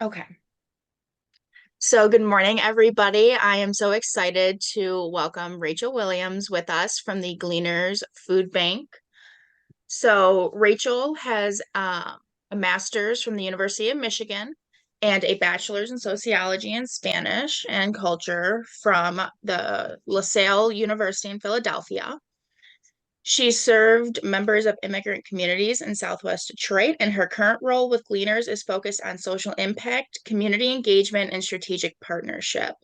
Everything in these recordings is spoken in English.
Okay. So, good morning, everybody. I am so excited to welcome Rachel Williams with us from the Gleaners Food Bank. So, Rachel has a master's from the University of Michigan and a bachelor's in sociology and Spanish and culture from the LaSalle University in Philadelphia. She served members of immigrant communities in Southwest Detroit, and her current role with Gleaners is focused on social impact, community engagement, and strategic partnership.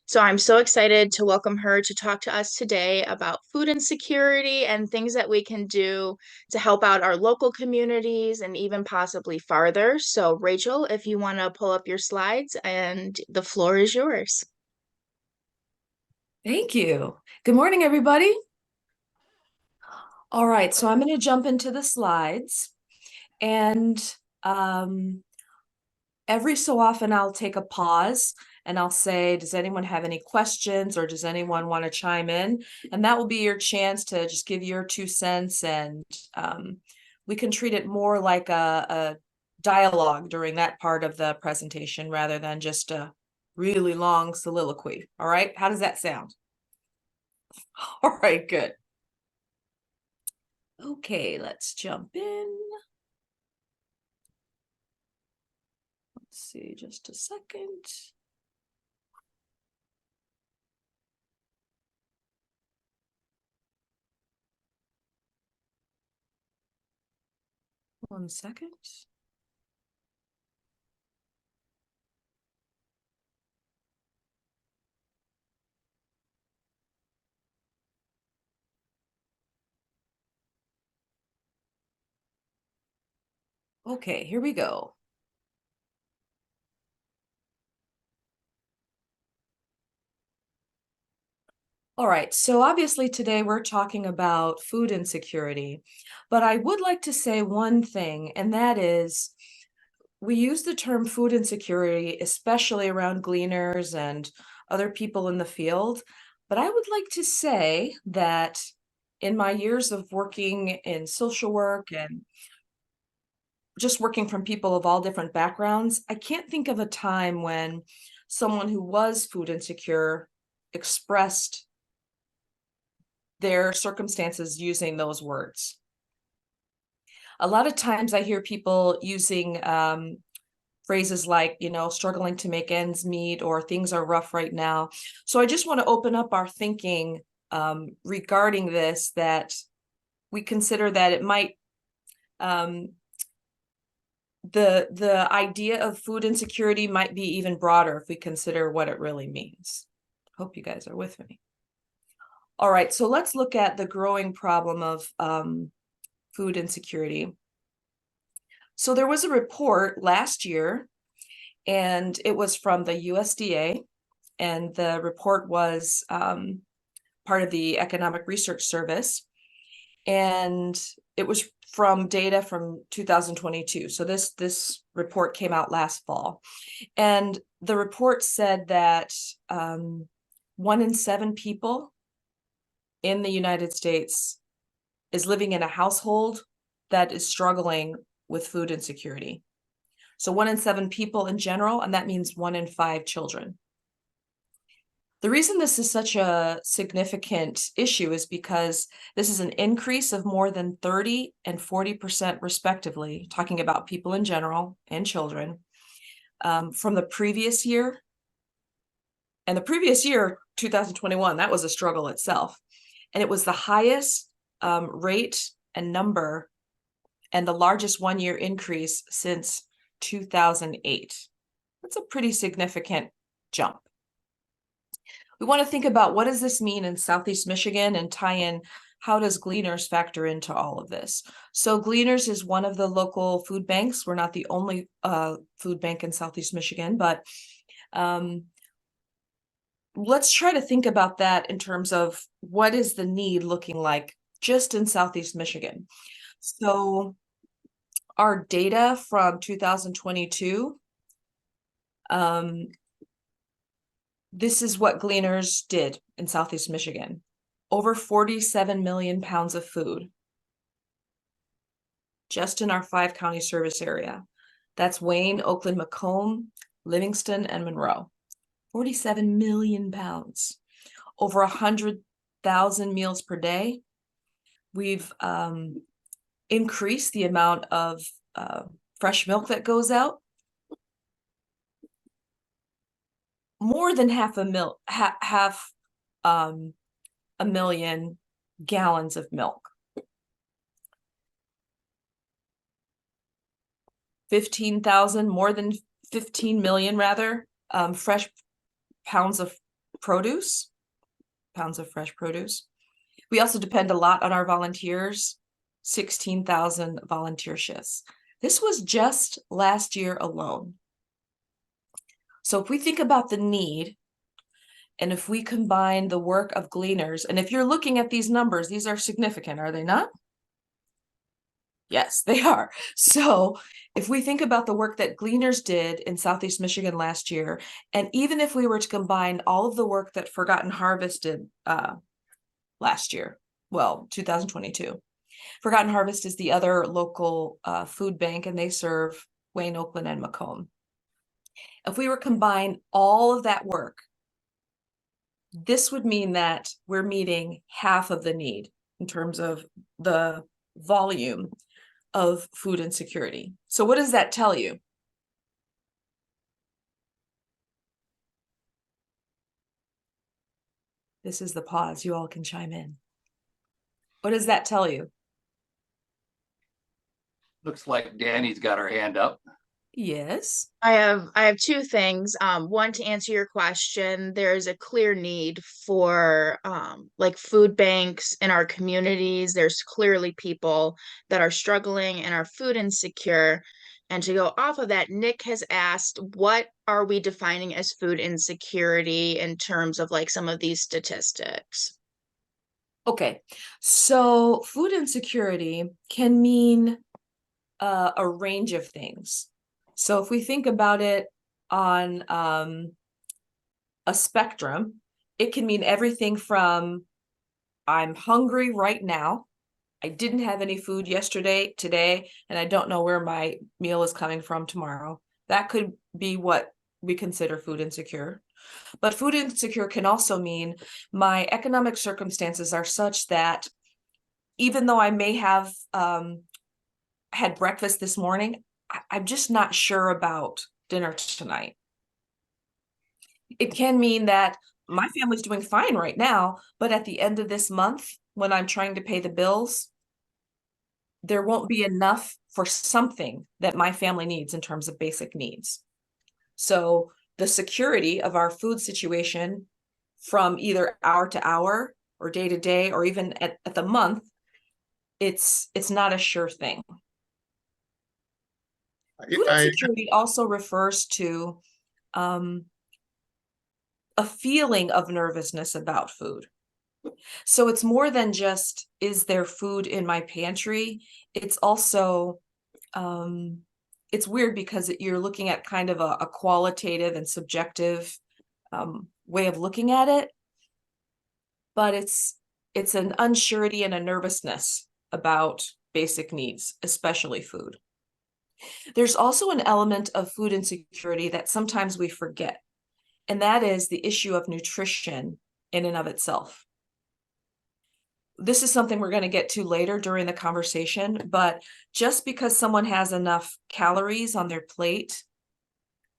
So I'm so excited to welcome her to talk to us today about food insecurity and things that we can do to help out our local communities and even possibly farther. So, Rachel, if you want to pull up your slides, and the floor is yours. Thank you. Good morning, everybody. All right, so I'm going to jump into the slides, and um, every so often I'll take a pause and I'll say, does anyone have any questions or does anyone want to chime in? And that will be your chance to just give your 2 cents, and we can treat it more like a dialogue during that part of the presentation rather than just a really long soliloquy. All right, how does that sound? All right, good. Okay, let's jump in. Let's see, just a second. One second. Okay, here we go. All right, so obviously today we're talking about food insecurity, but I would like to say one thing, and that is we use the term food insecurity, especially around gleaners and other people in the field. But I would like to say that in my years of working in social work and just working from people of all different backgrounds, I can't think of a time when someone who was food insecure expressed their circumstances using those words. A lot of times I hear people using phrases like, struggling to make ends meet or things are rough right now. So I just want to open up our thinking regarding this, that we consider that it might the idea of food insecurity might be even broader if we consider what it really means. Hope you guys are with me. All right, so let's look at the growing problem of food insecurity. So there was a report last year, and it was from the USDA, and the report was part of the Economic Research Service, and it was from data from 2022. So this report came out last fall, and the report said that 1 in 7 people in the United States is living in a household that is struggling with food insecurity. So 1 in 7 people in general, and that means 1 in 5 children. The reason this is such a significant issue is because this is an increase of more than 30 and 40% respectively, talking about people in general and children, from the previous year. And the previous year, 2021, that was a struggle itself. And it was the highest rate and number and the largest one-year increase since 2008. That's a pretty significant jump. We want to think about, what does this mean in Southeast Michigan, and tie in, how does Gleaners factor into all of this? So Gleaners is one of the local food banks. We're not the only food bank in Southeast Michigan, but let's try to think about that in terms of what is the need looking like just in Southeast Michigan. So our data from 2022, this is what Gleaners did in Southeast Michigan. Over 47 million pounds of food just in our 5-county service area. That's Wayne, Oakland, Macomb, Livingston, and Monroe. 47 million pounds, over 100,000 meals per day. We've increased the amount of fresh milk that goes out. More than half a million gallons of milk. 15,000, more than 15 million rather, fresh pounds of produce, pounds of fresh produce. We also depend a lot on our volunteers, 16,000 volunteer shifts. This was just last year alone. So if we think about the need, and if we combine the work of Gleaners, and if you're looking at these numbers, these are significant, are they not? Yes, they are. So if we think about the work that Gleaners did in Southeast Michigan last year, and even if we were to combine all of the work that Forgotten Harvest did last year, well, 2022. Forgotten Harvest is the other local food bank, and they serve Wayne, Oakland, and Macomb. If we were to combine all of that work, this would mean that we're meeting half of the need in terms of the volume of food insecurity. So what does that tell you? This is the pause. You all can chime in. What does that tell you? Looks like Danny's got her hand up. Yes. I have two things. One, to answer your question, there's a clear need for like food banks in our communities. There's clearly people that are struggling and are food insecure. And to go off of that, Nick has asked, what are we defining as food insecurity in terms of like some of these statistics? Okay. So food insecurity can mean a range of things. So if we think about it on a spectrum, it can mean everything from I'm hungry right now, I didn't have any food yesterday, today, and I don't know where my meal is coming from tomorrow. That could be what we consider food insecure. But food insecure can also mean my economic circumstances are such that even though I may have had breakfast this morning, I'm just not sure about dinner tonight. It can mean that my family's doing fine right now, but at the end of this month, when I'm trying to pay the bills, there won't be enough for something that my family needs in terms of basic needs. So the security of our food situation from either hour to hour or day to day, or even at the month, it's not a sure thing. Food insecurity also refers to a feeling of nervousness about food. So it's more than just, is there food in my pantry? It's also, it's weird because you're looking at kind of a qualitative and subjective way of looking at it, but it's an unsurety and a nervousness about basic needs, especially food. There's also an element of food insecurity that sometimes we forget, and that is the issue of nutrition in and of itself. This is something we're going to get to later during the conversation, but just because someone has enough calories on their plate,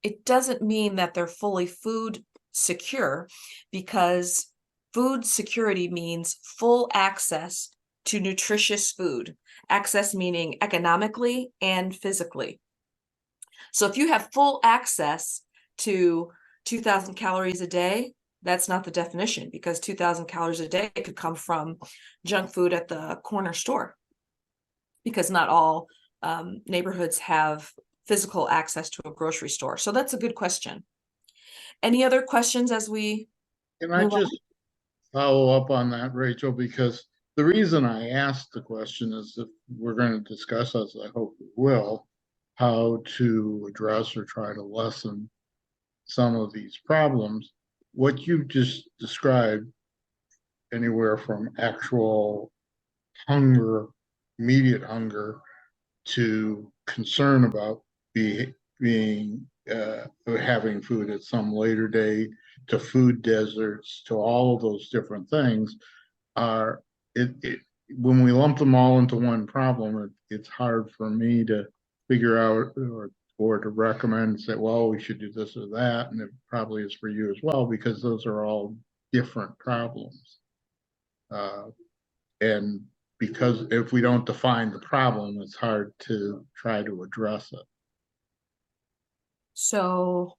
it doesn't mean that they're fully food secure, because food security means full access to nutritious food, access meaning economically and physically. So if you have full access to 2,000 calories a day, that's not the definition, because 2,000 calories a day could come from junk food at the corner store, because not all neighborhoods have physical access to a grocery store. So that's a good question. Any other questions as we Can I move on? just follow up on that, Rachel? Because the reason I asked the question is that we're going to discuss, as I hope we will, how to address or try to lessen some of these problems. What you just described, anywhere from actual hunger, immediate hunger, to concern about being having food at some later date, to food deserts, to all of those different things are when we lump them all into one problem, it's hard for me to figure out or to recommend, say, well, we should do this or that, and it probably is for you as well, because those are all different problems. And because if we don't define the problem, it's hard to try to address it. So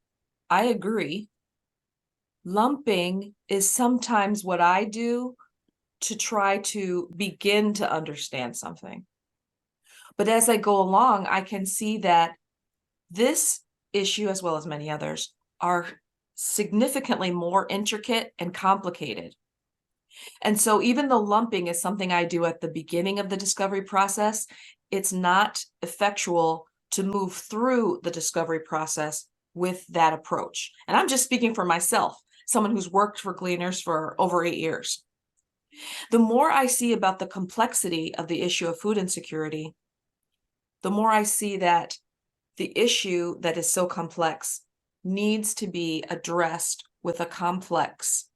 I agree. Lumping is sometimes what I do to try to begin to understand something. But as I go along, I can see that this issue, as well as many others, are significantly more intricate and complicated. And so even though lumping is something I do at the beginning of the discovery process, it's not effectual to move through the discovery process with that approach. And I'm just speaking for myself, someone who's worked for Gleaners for over 8 years. The more I see about the complexity of the issue of food insecurity, the more I see that the issue that is so complex needs to be addressed with a complex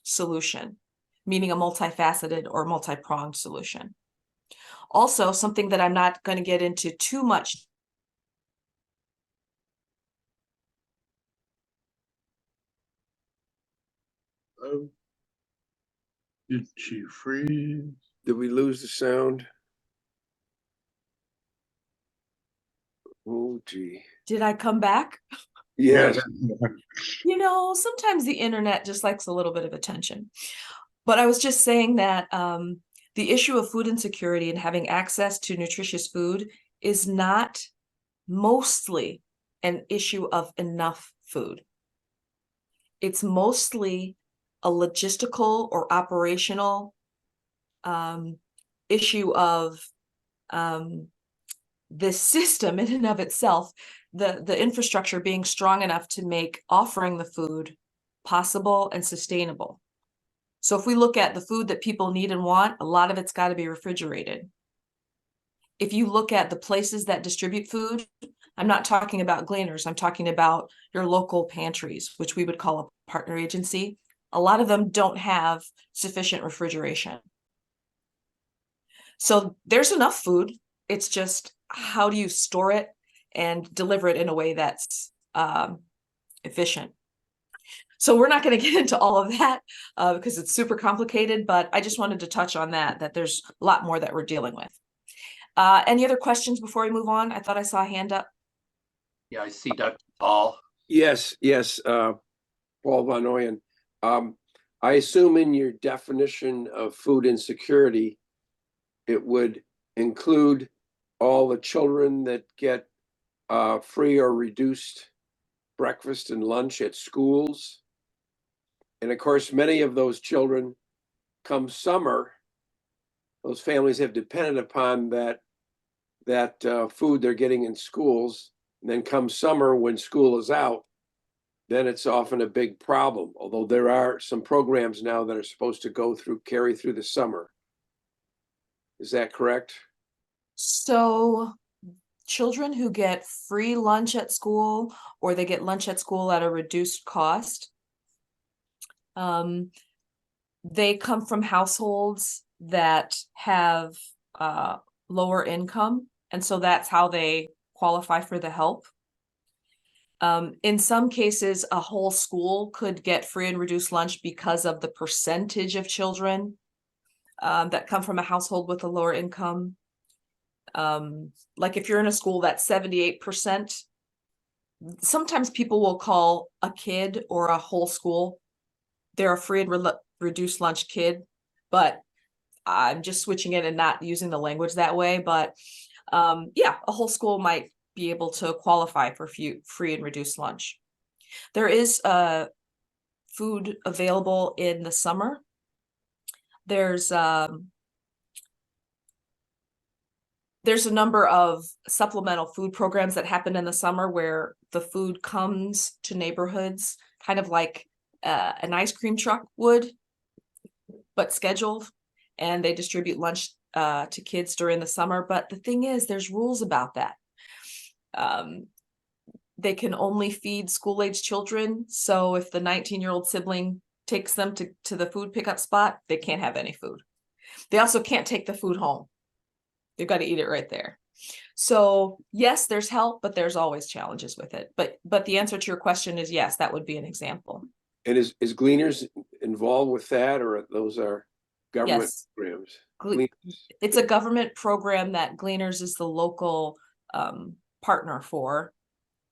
solution, meaning a multifaceted or multi-pronged solution. Also, something that I'm not going to get into too much. Oh, did she freeze? Did we lose the sound? Oh, gee. Did I come back? Yes. You know, sometimes the internet just likes a little bit of attention. But I was just saying that the issue of food insecurity and having access to nutritious food is not mostly an issue of enough food. It's mostly a logistical or operational issue of this system in and of itself, the infrastructure being strong enough to make offering the food possible and sustainable. So if we look at the food that people need and want, a lot of it's got to be refrigerated. If you look at the places that distribute food, I'm not talking about Gleaners, I'm talking about your local pantries, which we would call a partner agency. A lot of them don't have sufficient refrigeration. So there's enough food. It's just, how do you store it and deliver it in a way that's efficient? So we're not going to get into all of that because it's super complicated, but I just wanted to touch on that there's a lot more that we're dealing with. Any other questions before we move on? I thought I saw a hand up. Yeah, I see Dr. Paul. Yes, Paul Van Oyen. I assume in your definition of food insecurity, it would include all the children that get free or reduced breakfast and lunch at schools. And of course, many of those children, come summer, those families have depended upon that food they're getting in schools. And then come summer, when school is out, then it's often a big problem. Although there are some programs now that are supposed to carry through the summer. Is that correct? So children who get free lunch at school, or they get lunch at school at a reduced cost, they come from households that have lower income, and so that's how they qualify for the help. In some cases, a whole school could get free and reduced lunch because of the percentage of children that come from a household with a lower income. Like if you're in a school that's 78%, sometimes people will call a kid or a whole school, they're a free and reduced lunch kid, but I'm just switching it and not using the language that way. But yeah, a whole school might be able to qualify for free and reduced lunch. There is food available in the summer. There's a number of supplemental food programs that happen in the summer where the food comes to neighborhoods, kind of like an ice cream truck would, but scheduled, and they distribute lunch to kids during the summer. But the thing is, there's rules about that. They can only feed school-age children. So if the 19-year-old sibling takes them to the food pickup spot, they can't have any food. They also can't take the food home. They've got to eat it right there. So yes, there's help, but there's always challenges with it. But the answer to your question is yes, that would be an example. And is Gleaners involved with that, or those are government Yes. programs? It's a government program that Gleaners is the local partner for.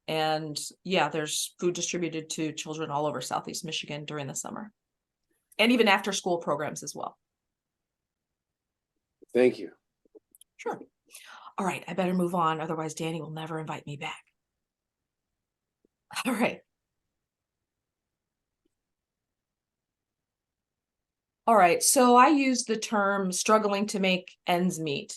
And yeah, there's food distributed to children all over Southeast Michigan during the summer. And even after school programs as well. Thank you. Sure. All right, I better move on, otherwise Danny will never invite me back. All right. All right, so I use the term struggling to make ends meet.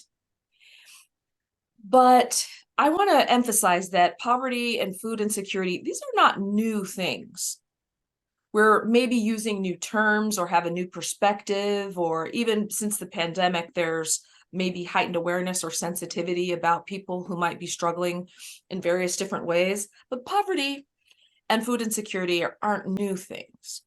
But I want to emphasize that poverty and food insecurity, these are not new things. We're maybe using new terms or have a new perspective, or even since the pandemic, there's maybe heightened awareness or sensitivity about people who might be struggling in various different ways. But poverty and food insecurity aren't new things.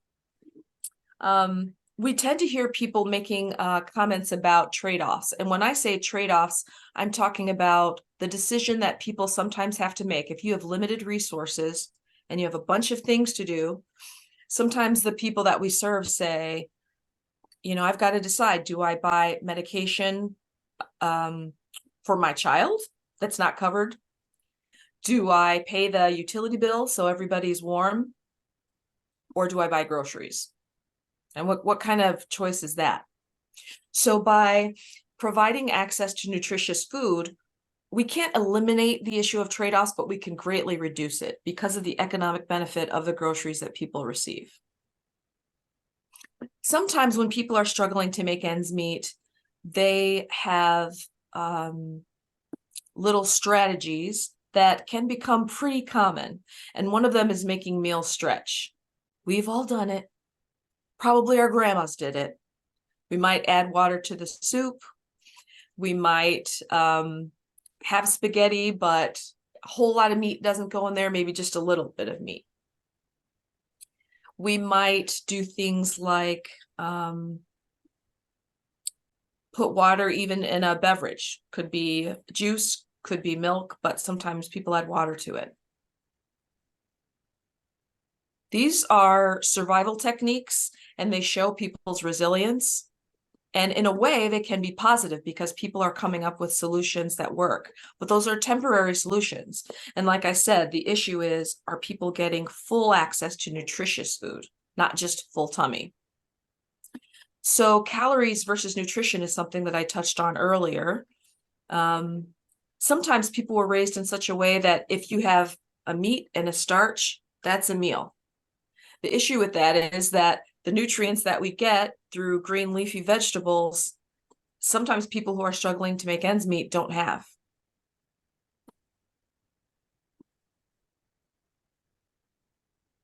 We tend to hear people making comments about trade-offs. And when I say trade-offs, I'm talking about the decision that people sometimes have to make. If you have limited resources and you have a bunch of things to do, sometimes the people that we serve say, you know, I've got to decide, do I buy medication for my child that's not covered? Do I pay the utility bill so everybody's warm? Or do I buy groceries? And what kind of choice is that? So by providing access to nutritious food, we can't eliminate the issue of trade-offs, but we can greatly reduce it because of the economic benefit of the groceries that people receive. Sometimes when people are struggling to make ends meet, they have little strategies that can become pretty common. And one of them is making meals stretch. We've all done it. Probably our grandmas did it. We might add water to the soup. We might have spaghetti, but a whole lot of meat doesn't go in there, maybe just a little bit of meat. We might do things like put water even in a beverage. Could be juice, could be milk, but sometimes people add water to it. These are survival techniques, and they show people's resilience. And in a way, they can be positive because people are coming up with solutions that work. But those are temporary solutions. And like I said, the issue is, are people getting full access to nutritious food, not just full tummy? So calories versus nutrition is something that I touched on earlier. Sometimes people were raised in such a way that if you have a meat and a starch, that's a meal. The issue with that is that the nutrients that we get through green leafy vegetables, sometimes people who are struggling to make ends meet don't have.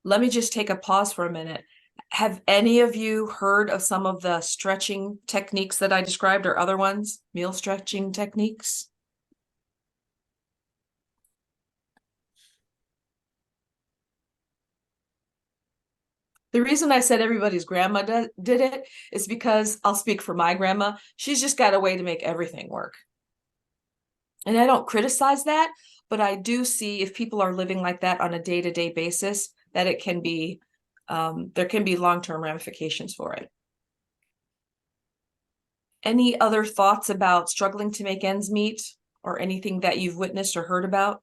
Let me just take a pause for a minute. Have any of you heard of some of the stretching techniques that I described, or other ones, meal stretching techniques? The reason I said everybody's grandma did it is because I'll speak for my grandma. She's just got a way to make everything work. And I don't criticize that, but I do see if people are living like that on a day-to-day basis, that it can be, there can be long-term ramifications for it. Any other thoughts about struggling to make ends meet, or anything that you've witnessed or heard about?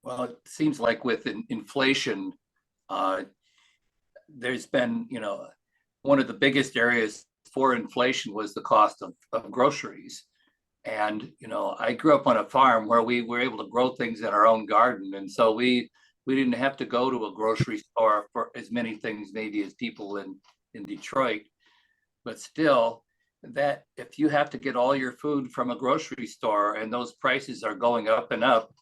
Well, it seems like with inflation, there's been, one of the biggest areas for inflation was the cost of groceries. And, I grew up on a farm where we were able to grow things in our own garden. And so we didn't have to go to a grocery store for as many things maybe as people in Detroit. But still, that if you have to get all your food from a grocery store and those prices are going up and up,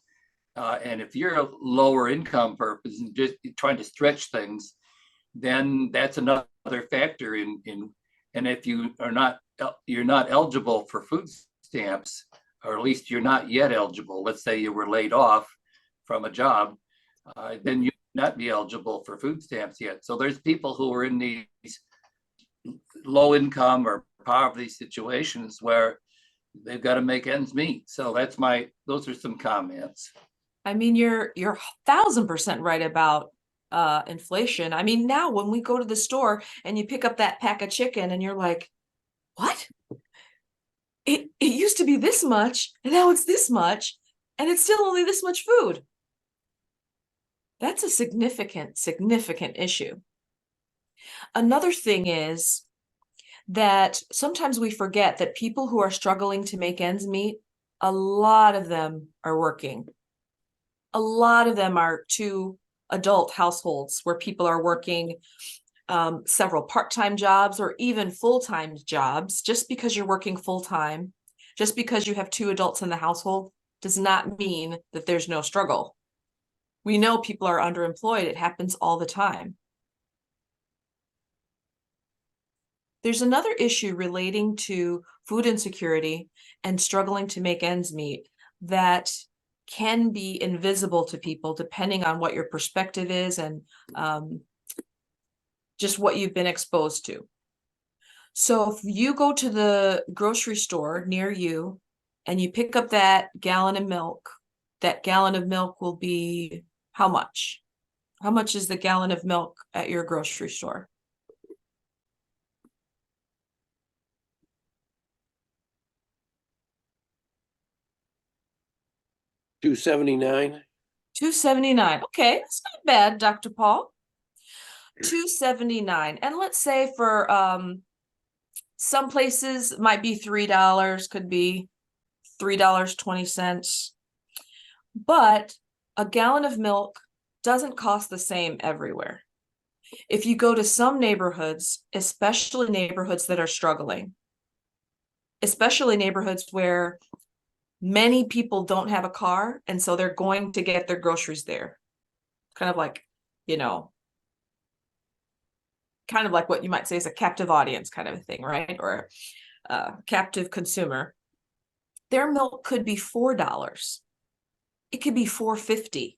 and if you're a lower income person and just trying to stretch things, then that's another factor in and if you're not eligible for food stamps, or at least you're not yet eligible. Let's say you were laid off from a job, then you not be eligible for food stamps yet. So there's people who are in these low income or poverty situations where they've got to make ends meet. So those are some comments. I mean, you're 1,000% right about inflation. I mean, now when we go to the store and you pick up that pack of chicken and you're like, what? It used to be this much and now it's this much, and it's still only this much food. That's a significant issue. Another thing is that sometimes we forget that people who are struggling to make ends meet, a lot of them are working. A lot of them are two adult households where people are working several part-time jobs or even full-time jobs. Just because you're working full-time, just because you have two adults in the household, does not mean that there's no struggle. We know people are underemployed. It happens all the time. There's another issue relating to food insecurity and struggling to make ends meet that can be invisible to people depending on what your perspective is and just what you've been exposed to. So if you go to the grocery store near you and you pick up that gallon of milk, that gallon of milk will be how much? How much is the gallon of milk at your grocery store? $2.79. $2.79. Okay, that's not bad, Dr. Paul. $2.79. And let's say for some places might be $3, could be $3.20. But a gallon of milk doesn't cost the same everywhere. If you go to some neighborhoods, especially neighborhoods that are struggling, especially neighborhoods where many people don't have a car, and so they're going to get their groceries there. Kind of like, kind of like what you might say is a captive audience kind of a thing, right? Or a captive consumer. Their milk could be $4. It could be $4.50.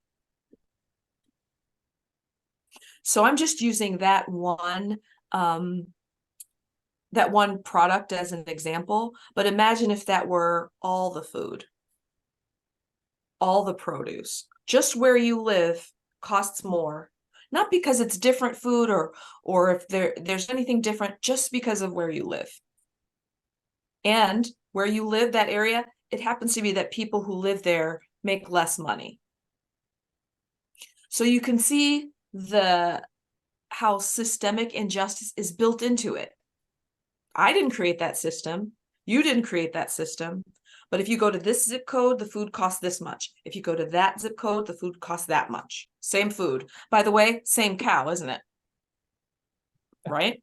So I'm just using that one product as an example, but imagine if that were all the food, all the produce. Just where you live costs more, not because it's different food or if there's anything different, just because of where you live. And where you live, that area, it happens to be that people who live there make less money. So you can see how systemic injustice is built into it. I didn't create that system. You didn't create that system. But if you go to this zip code, the food costs this much. If you go to that zip code, the food costs that much. Same food. By the way, same cow, isn't it? Right?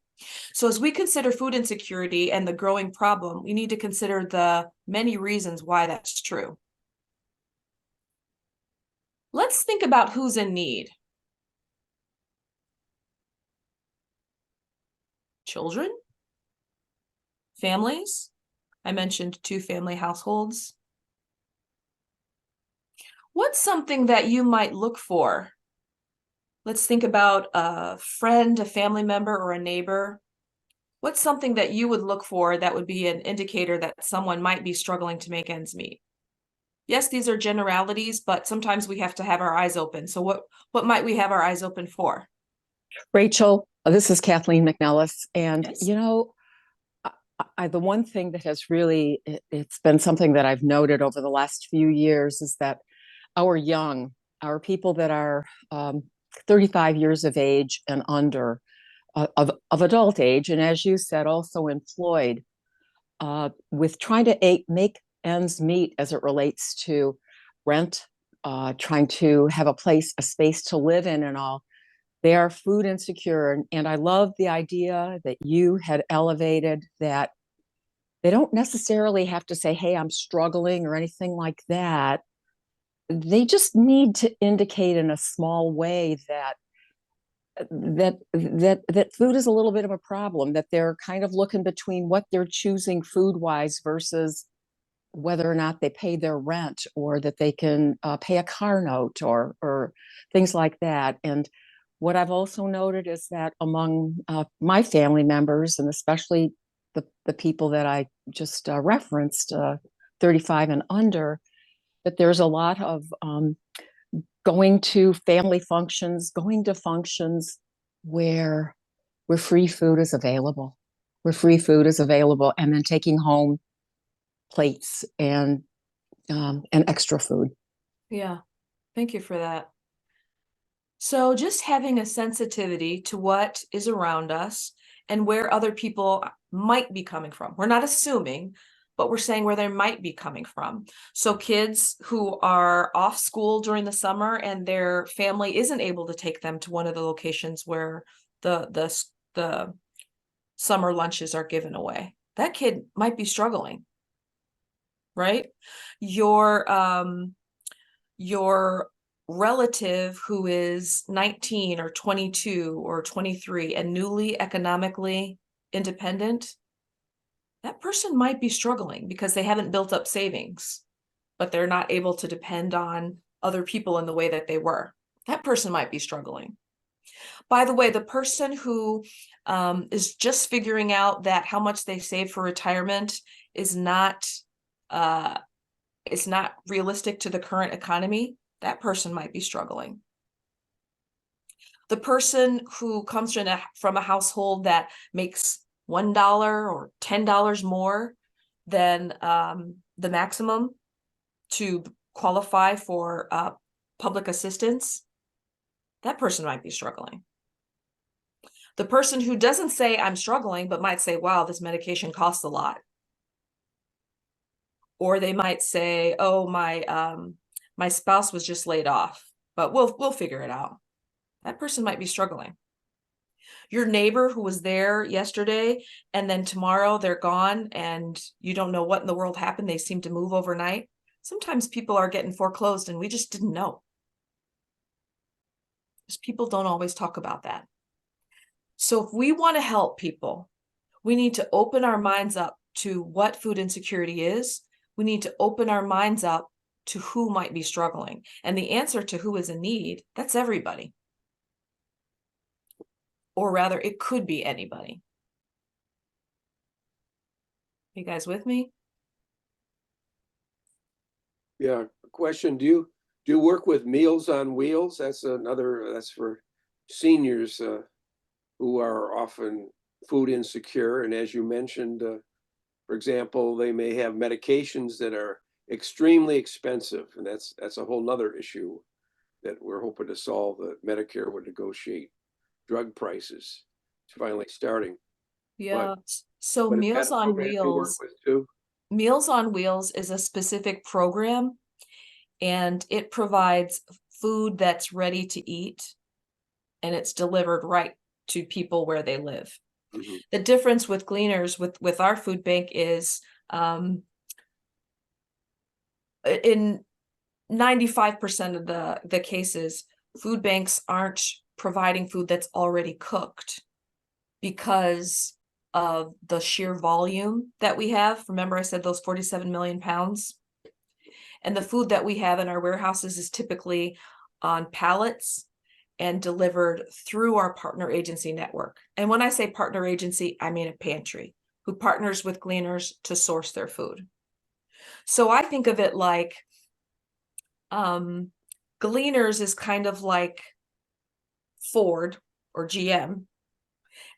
So as we consider food insecurity and the growing problem, we need to consider the many reasons why that's true. Let's think about who's in need. Children? Families? I mentioned two-family households. What's something that you might look for? Let's think about a friend, a family member, or a neighbor. What's something that you would look for that would be an indicator that someone might be struggling to make ends meet? Yes, these are generalities, but sometimes we have to have our eyes open. So what might we have our eyes open for? Rachel, this is Kathleen McNellis. And, Yes. the one thing that has really, it's been something that I've noted over the last few years is that our people that are 35 years of age and under, of adult age, and as you said, also employed, with trying to make ends meet as it relates to rent, trying to have a space to live in and all, they are food insecure. And I love the idea that you had elevated, that they don't necessarily have to say, hey, I'm struggling or anything like that. They just need to indicate in a small way that food is a little bit of a problem, that they're kind of looking between what they're choosing food wise versus whether or not they pay their rent, or that they can pay a car note, or things like that. And what I've also noted is that among my family members, and especially the people that I just referenced, 35 and under, that there's a lot of going to family functions, going to functions where free food is available, and then taking home plates and extra food. Yeah, thank you for that. So just having a sensitivity to what is around us and where other people might be coming from. We're not assuming, but we're saying where they might be coming from. So kids who are off school during the summer and their family isn't able to take them to one of the locations where the summer lunches are given away. That kid might be struggling, right? Your relative who is 19 or 22 or 23 and newly economically independent, that person might be struggling because they haven't built up savings, but they're not able to depend on other people in the way that they were. That person might be struggling. By the way, the person who is just figuring out that how much they save for retirement is not realistic to the current economy, that person might be struggling. The person who comes from a household that makes $1 or $10 more than the maximum to qualify for public assistance, that person might be struggling. The person who doesn't say I'm struggling, but might say, wow, this medication costs a lot. Or they might say, oh, my spouse was just laid off, but we'll figure it out. That person might be struggling. Your neighbor who was there yesterday and then tomorrow they're gone and you don't know what in the world happened. They seem to move overnight. Sometimes people are getting foreclosed and we just didn't know. Because people don't always talk about that. So if we want to help people, we need to open our minds up to what food insecurity is. We need to open our minds up to who might be struggling. And the answer to who is in need, that's everybody. Or rather, it could be anybody. You guys with me? Yeah, question, do you work with Meals on Wheels? That's for seniors who are often food insecure. And as you mentioned, for example, they may have medications that are extremely expensive. And that's a whole nother issue that we're hoping to solve, that Medicare would negotiate drug prices. It's finally starting. Yeah. So But Meals on Wheels, Meals on Wheels is a specific program, and it provides food that's ready to eat, and it's delivered right to people where they live. Mm-hmm. The difference with Gleaners, with our food bank, is in 95% of the cases, food banks aren't providing food that's already cooked because of the sheer volume that we have. Remember, I said those 47 million pounds? And the food that we have in our warehouses is typically on pallets and delivered through our partner agency network. And when I say partner agency, I mean a pantry who partners with Gleaners to source their food. So I think of it like Gleaners is kind of like Ford or GM,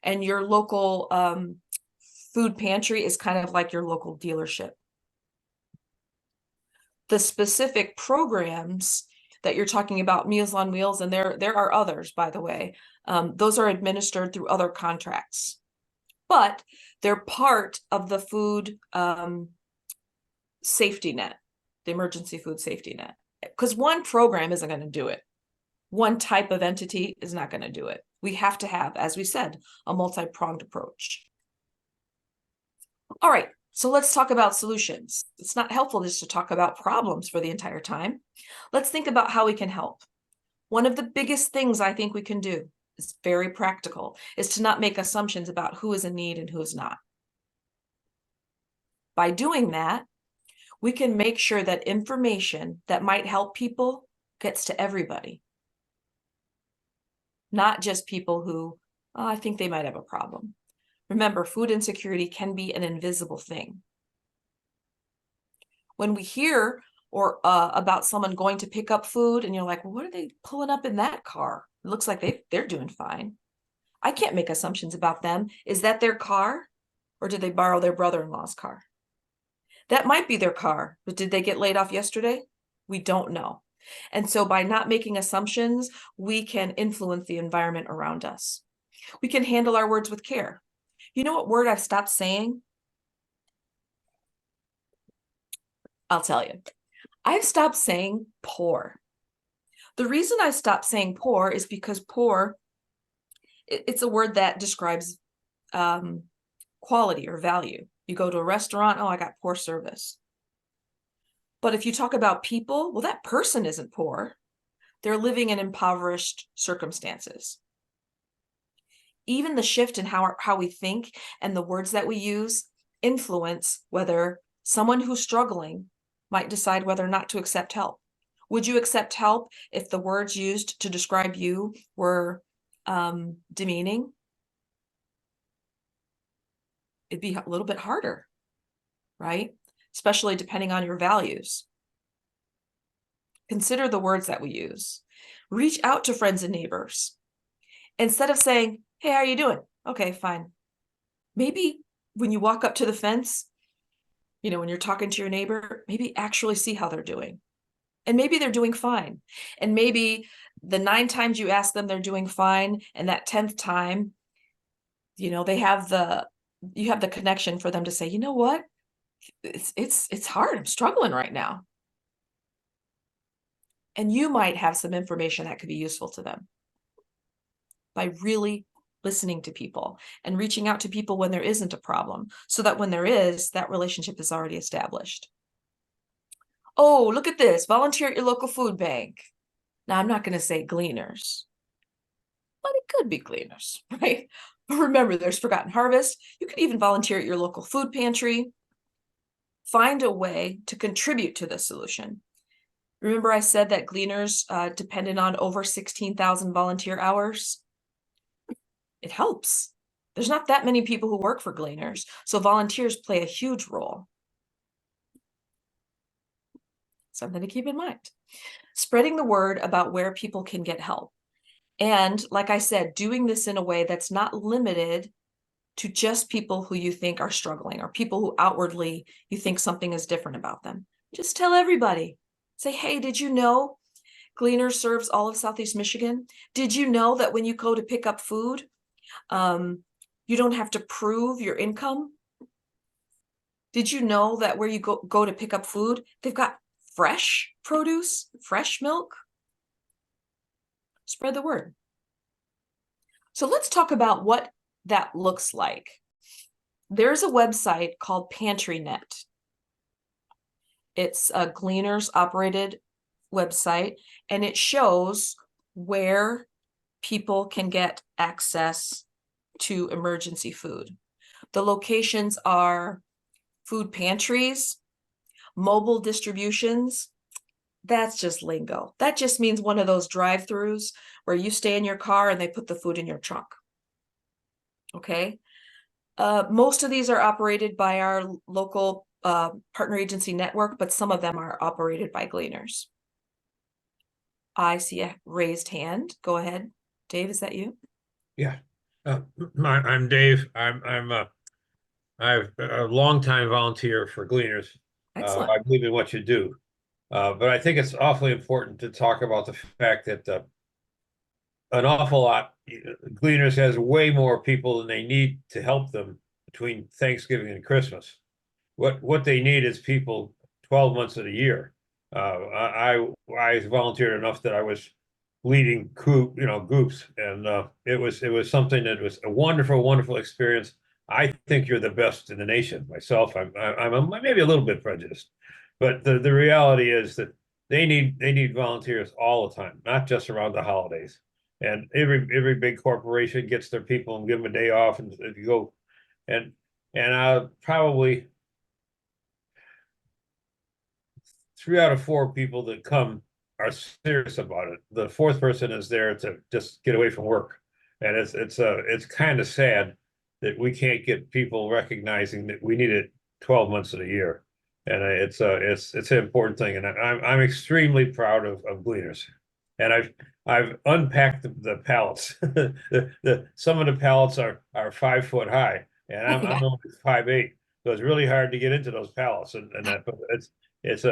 and your local food pantry is kind of like your local dealership. The specific programs that you're talking about, Meals on Wheels, and there are others, by the way, those are administered through other contracts, but they're part of the food safety net, the emergency food safety net, because one program isn't going to do it. One type of entity is not going to do it. We have to have, as we said, a multi-pronged approach. All right, so let's talk about solutions. It's not helpful just to talk about problems for the entire time. Let's think about how we can help. One of the biggest things I think we can do is very practical, is to not make assumptions about who is in need and who is not. By doing that, we can make sure that information that might help people gets to everybody. Not just people who, oh, I think they might have a problem. Remember, food insecurity can be an invisible thing. When we hear about someone going to pick up food and you're like, well, what are they pulling up in that car? It looks like they're doing fine. I can't make assumptions about them. Is that their car? Or did they borrow their brother-in-law's car? That might be their car, but did they get laid off yesterday? We don't know. And so by not making assumptions, we can influence the environment around us. We can handle our words with care. You know what word I've stopped saying? I'll tell you. I've stopped saying poor. The reason I stopped saying poor is because poor, it's a word that describes quality or value. You go to a restaurant, oh, I got poor service. But if you talk about people, well, that person isn't poor. They're living in impoverished circumstances. Even the shift in how we think and the words that we use influence whether someone who's struggling might decide whether or not to accept help. Would you accept help if the words used to describe you were demeaning? It'd be a little bit harder, right? Especially depending on your values. Consider the words that we use. Reach out to friends and neighbors. Instead of saying, hey, how are you doing? Okay, fine. Maybe when you walk up to the fence, when you're talking to your neighbor, maybe actually see how they're doing. And maybe they're doing fine. And maybe the 9 times you ask them they're doing fine, and that 10th time, you have the connection for them to say, you know what? It's hard. I'm struggling right now. And you might have some information that could be useful to them by really listening to people and reaching out to people when there isn't a problem, so that when there is, that relationship is already established. Oh, look at this. Volunteer at your local food bank. Now, I'm not going to say Gleaners, but it could be Gleaners, right? But remember, there's Forgotten Harvest. You could even volunteer at your local food pantry. Find a way to contribute to the solution. Remember I said that Gleaners depended on over 16,000 volunteer hours? It helps. There's not that many people who work for Gleaners, so volunteers play a huge role. Something to keep in mind. Spreading the word about where people can get help. And like I said, doing this in a way that's not limited to just people who you think are struggling or people who outwardly you think something is different about them. Just tell everybody. Say, hey, did you know Gleaners serves all of Southeast Michigan? Did you know that when you go to pick up food, you don't have to prove your income? Did you know that where you go to pick up food, they've got fresh produce, fresh milk? Spread the word. So let's talk about what that looks like. There's a website called PantryNet. It's a Gleaners operated website, and it shows where people can get access to emergency food. The locations are food pantries, mobile distributions. That's just lingo. That just means one of those drive-throughs where you stay in your car and they put the food in your trunk. Okay. Most of these are operated by our local partner agency network, but some of them are operated by Gleaners. I see a raised hand. Go ahead, Dave. Is that you? Yeah, I'm Dave. I'm a longtime volunteer for Gleaners. Excellent. I believe in what you do, but I think it's awfully important to talk about the fact that an awful lot, Gleaners has way more people than they need to help them between Thanksgiving and Christmas. What they need is people 12 months of the year. I volunteered enough that I was leading groups, and it was something that was a wonderful experience. I think you're the best in the nation. Myself, I'm maybe a little bit prejudiced, but the reality is that they need volunteers all the time, not just around the holidays. And every big corporation gets their people and give them a day off, and if you go, and probably 3 out of 4 people that come are serious about it. The fourth person is there to just get away from work. And it's kind of sad that we can't get people recognizing that we need it 12 months of the year. And it's an important thing. And I'm extremely proud of Gleaners. And I've unpacked the pallets. Some of the pallets are 5 foot high, and I'm only 5'8". So it's really hard to get into those pallets, and that. But it's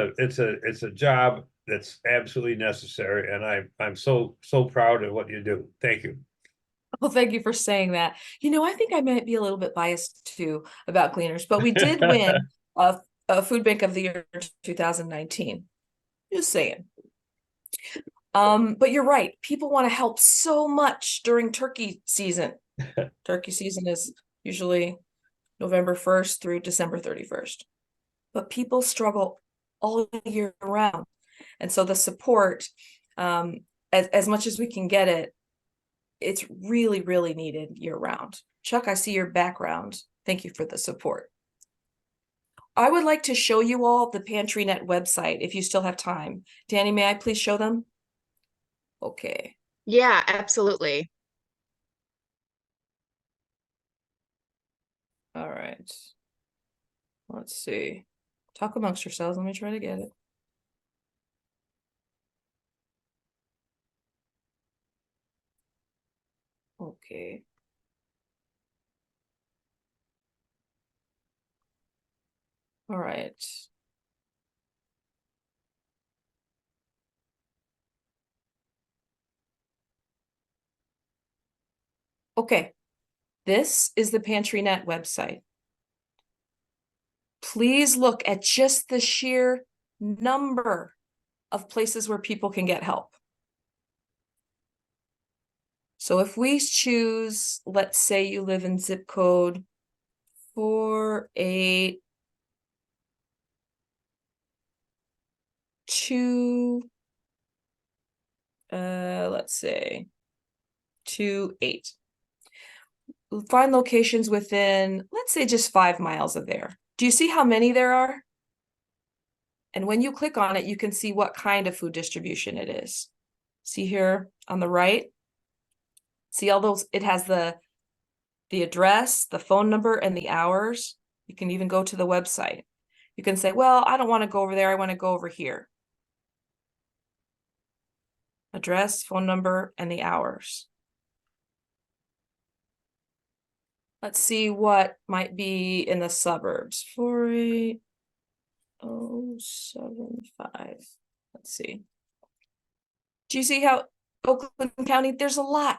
a job that's absolutely necessary, and I'm so proud of what you do. Thank you. Well, thank you for saying that. I think I might be a little bit biased too about Gleaners, but we did win a Food Bank of the Year 2019. Just saying. But you're right. People want to help so much during turkey season. Turkey season is usually November 1st through December 31st. But people struggle all year round. And so the support, as much as we can get it, it's really, really needed year round. Chuck, I see your background. Thank you for the support. I would like to show you all the PantryNet website if you still have time. Danny, may I please show them? Okay. Yeah, absolutely. All right. Let's see. Talk amongst yourselves. Let me try to get it. Okay. All right. Okay. This is the PantryNet website. Please look at just the sheer number of places where people can get help. So if we choose, let's say you live in zip code 482, let's say 28. We'll find locations within, let's say, just 5 miles of there. Do you see how many there are? And when you click on it, you can see what kind of food distribution it is. See here on the right? See all those, it has the address, the phone number, and the hours. You can even go to the website. You can say, well, I don't want to go over there. I want to go over here. Address, phone number, and the hours. Let's see what might be in the suburbs. 48075. Let's see. Do you see how Oakland County, there's a lot.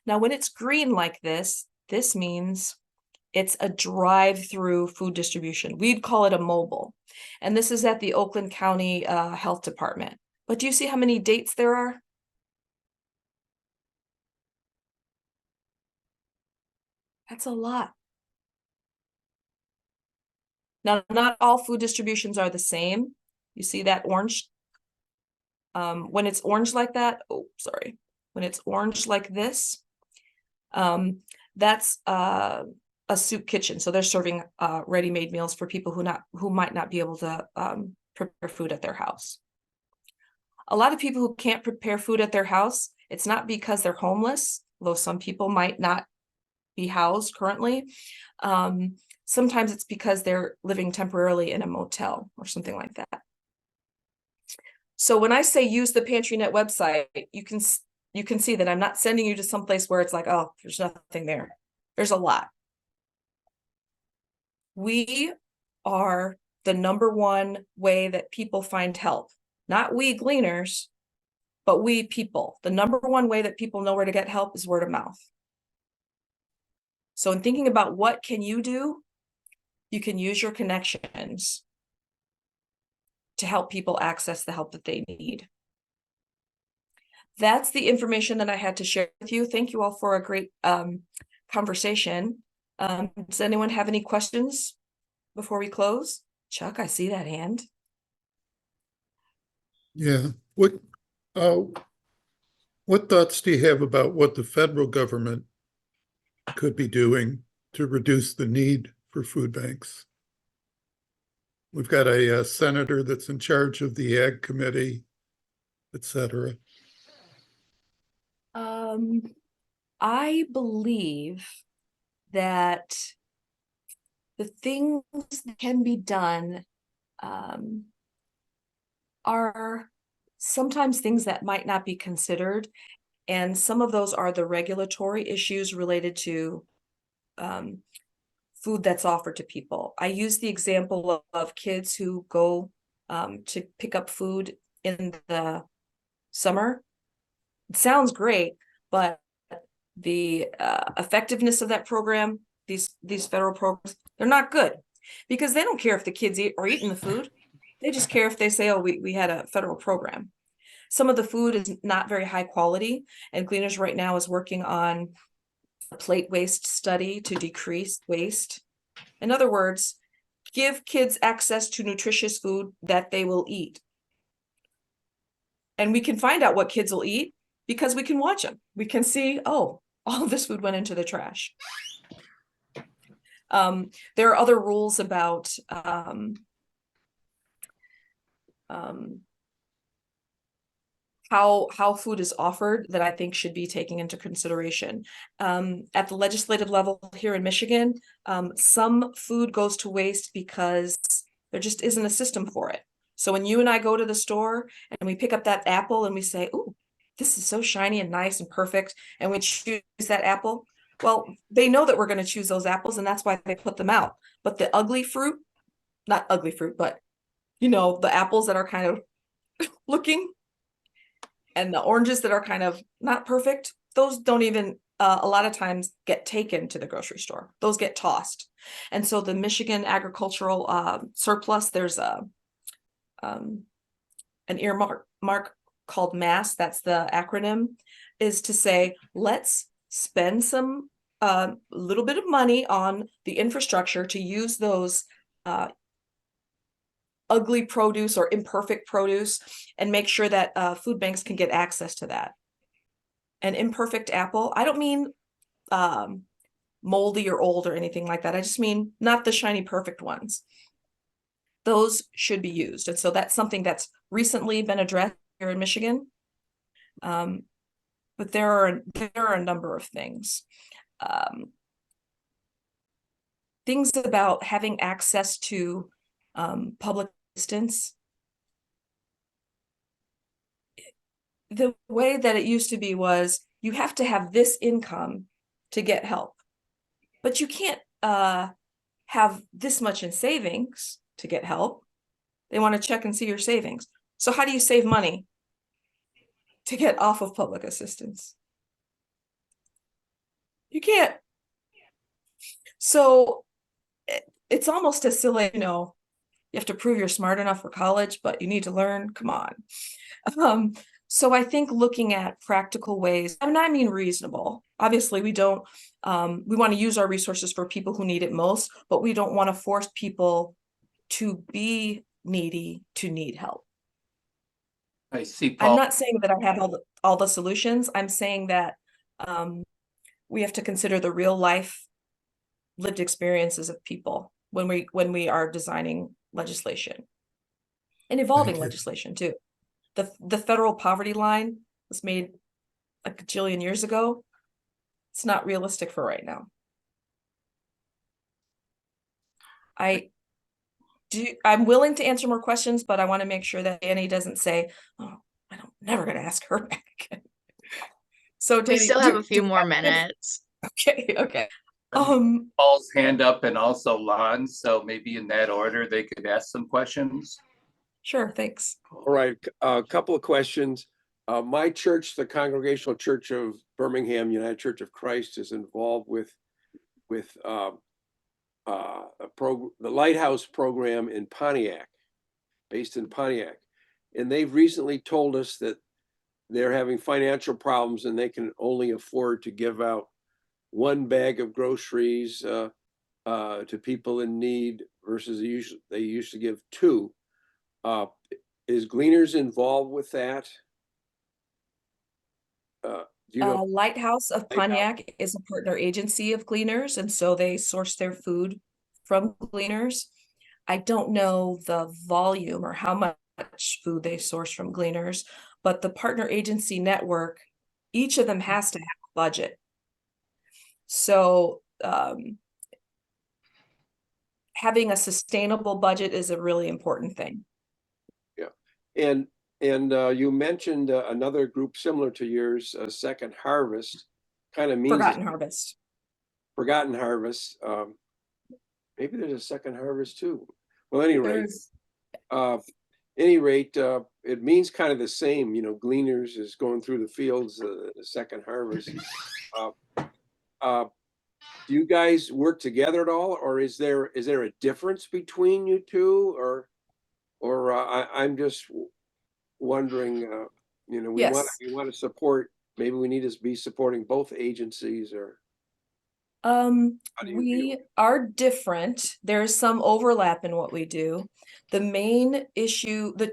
Now, when it's green like this means it's a drive-through food distribution. We'd call it a mobile. And this is at the Oakland County Health Department. But do you see how many dates there are? That's a lot. Now, not all food distributions are the same. You see that orange? When it's orange like that, when it's orange like this, that's a soup kitchen. So they're serving ready-made meals for people who might not be able to prepare food at their house. A lot of people who can't prepare food at their house, it's not because they're homeless, though some people might not be housed currently. Sometimes it's because they're living temporarily in a motel or something like that. So when I say use the PantryNet website, you can see that I'm not sending you to someplace where it's like, oh, there's nothing there. There's a lot. We are the #1 way that people find help. Not we Gleaners, but we people. The #1 way that people know where to get help is word of mouth. So in thinking about what can you do, you can use your connections to help people access the help that they need. That's the information that I had to share with you. Thank you all for a great conversation. Does anyone have any questions before we close? Chuck, I see that hand. Yeah. What thoughts do you have about what the federal government could be doing to reduce the need for food banks? We've got a senator that's in charge of the Ag Committee, et cetera. I believe that the things that can be done are sometimes things that might not be considered. And some of those are the regulatory issues related to food that's offered to people. I use the example of kids who go to pick up food in the summer. It sounds great, but the effectiveness of that program, these federal programs, they're not good because they don't care if the kids are eating the food. They just care if they say, oh, we had a federal program. Some of the food is not very high quality, and Gleaners right now is working on a plate waste study to decrease waste. In other words, give kids access to nutritious food that they will eat. And we can find out what kids will eat because we can watch them. We can see, oh, all of this food went into the trash. There are other rules about how food is offered that I think should be taken into consideration. At the legislative level here in Michigan, some food goes to waste because there just isn't a system for it. So when you and I go to the store and we pick up that apple and we say, "Ooh, this is so shiny and nice and perfect," and we choose that apple, well, they know that we're going to choose those apples, and that's why they put them out. But the ugly fruit, not ugly fruit, but the apples that are kind of looking, and the oranges that are kind of not perfect, those don't even a lot of times get taken to the grocery store. Those get tossed. And so the Michigan agricultural surplus, there's an earmark called MASS, that's the acronym, is to say, let's spend some little bit of money on the infrastructure to use those ugly produce or imperfect produce and make sure that food banks can get access to that. An imperfect apple, I don't mean moldy or old or anything like that. I just mean not the shiny perfect ones. Those should be used. And so that's something that's recently been addressed here in Michigan. But there are a number of things. Things about having access to public assistance. The way that it used to be was you have to have this income to get help, but you can't have this much in savings to get help. They want to check and see your savings. So how do you save money to get off of public assistance? You can't. So it's almost as silly, you have to prove you're smart enough for college, but you need to learn. Come on. So I think looking at practical ways, and I mean reasonable. Obviously, we don't. We want to use our resources for people who need it most, but we don't want to force people to be needy to need help. I see, Paul. I'm not saying that I have all the solutions. I'm saying that we have to consider the real life lived experiences of people when we are designing legislation and evolving legislation too. The federal poverty line was made a gajillion years ago. It's not realistic for right now. I'm willing to answer more questions, but I want to make sure that Danny doesn't say, "Oh, I'm never going to ask her back again." So Danny, We still have a few more minutes. Okay. Paul's hand up and also Lon, so maybe in that order they could ask some questions. Sure, thanks. All right, a couple of questions. My church, the Congregational Church of Birmingham United Church of Christ, is involved with the Lighthouse program in Pontiac, based in Pontiac. And they've recently told us that they're having financial problems and they can only afford to give out one bag of groceries to people in need versus they used to give two. Is Gleaners involved with that? Lighthouse of Pontiac is a partner agency of Gleaners, and so they source their food from Gleaners. I don't know the volume or how much food they source from Gleaners, but the partner agency network, each of them has to have a budget. So having a sustainable budget is a really important thing. And you mentioned another group similar to yours, Second Harvest, kind of means Forgotten Harvest. Forgotten Harvest. Maybe there's a Second Harvest too. Well, any rate, it means kind of the same. You know, Gleaners is going through the fields, the Second Harvest. Do you guys work together at all, or is there a difference between you two, or I'm just wondering, you know, we Yes. want to support, maybe we need to be supporting both agencies, or do you We feel? are different. There's some overlap in what we do. The main issue, the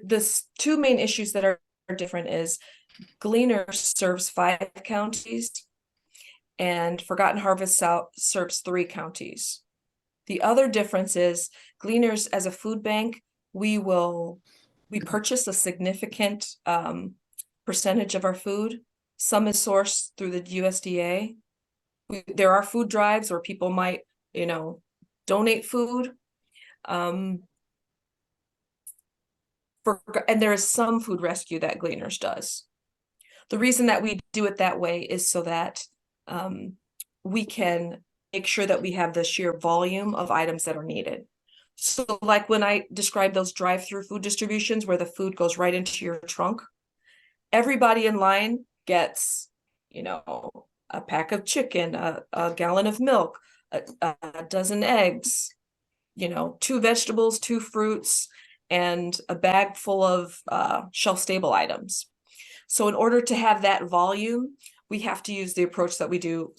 two main issues that are different is Gleaners serves 5 counties and Forgotten Harvest South serves 3 counties. The other difference is Gleaners as a food bank, we purchase a significant percentage of our food. Some is sourced through the USDA. There are food drives where people might, you know, donate food. And there is some food rescue that Gleaners does. The reason that we do it that way is so that we can make sure that we have the sheer volume of items that are needed. So like when I describe those drive-through food distributions where the food goes right into your trunk, everybody in line gets, you know, a pack of chicken, a gallon of milk, a dozen eggs, you know, 2 vegetables, 2 fruits, and a bag full of shelf-stable items. So in order to have that volume, we have to use the approach that we do,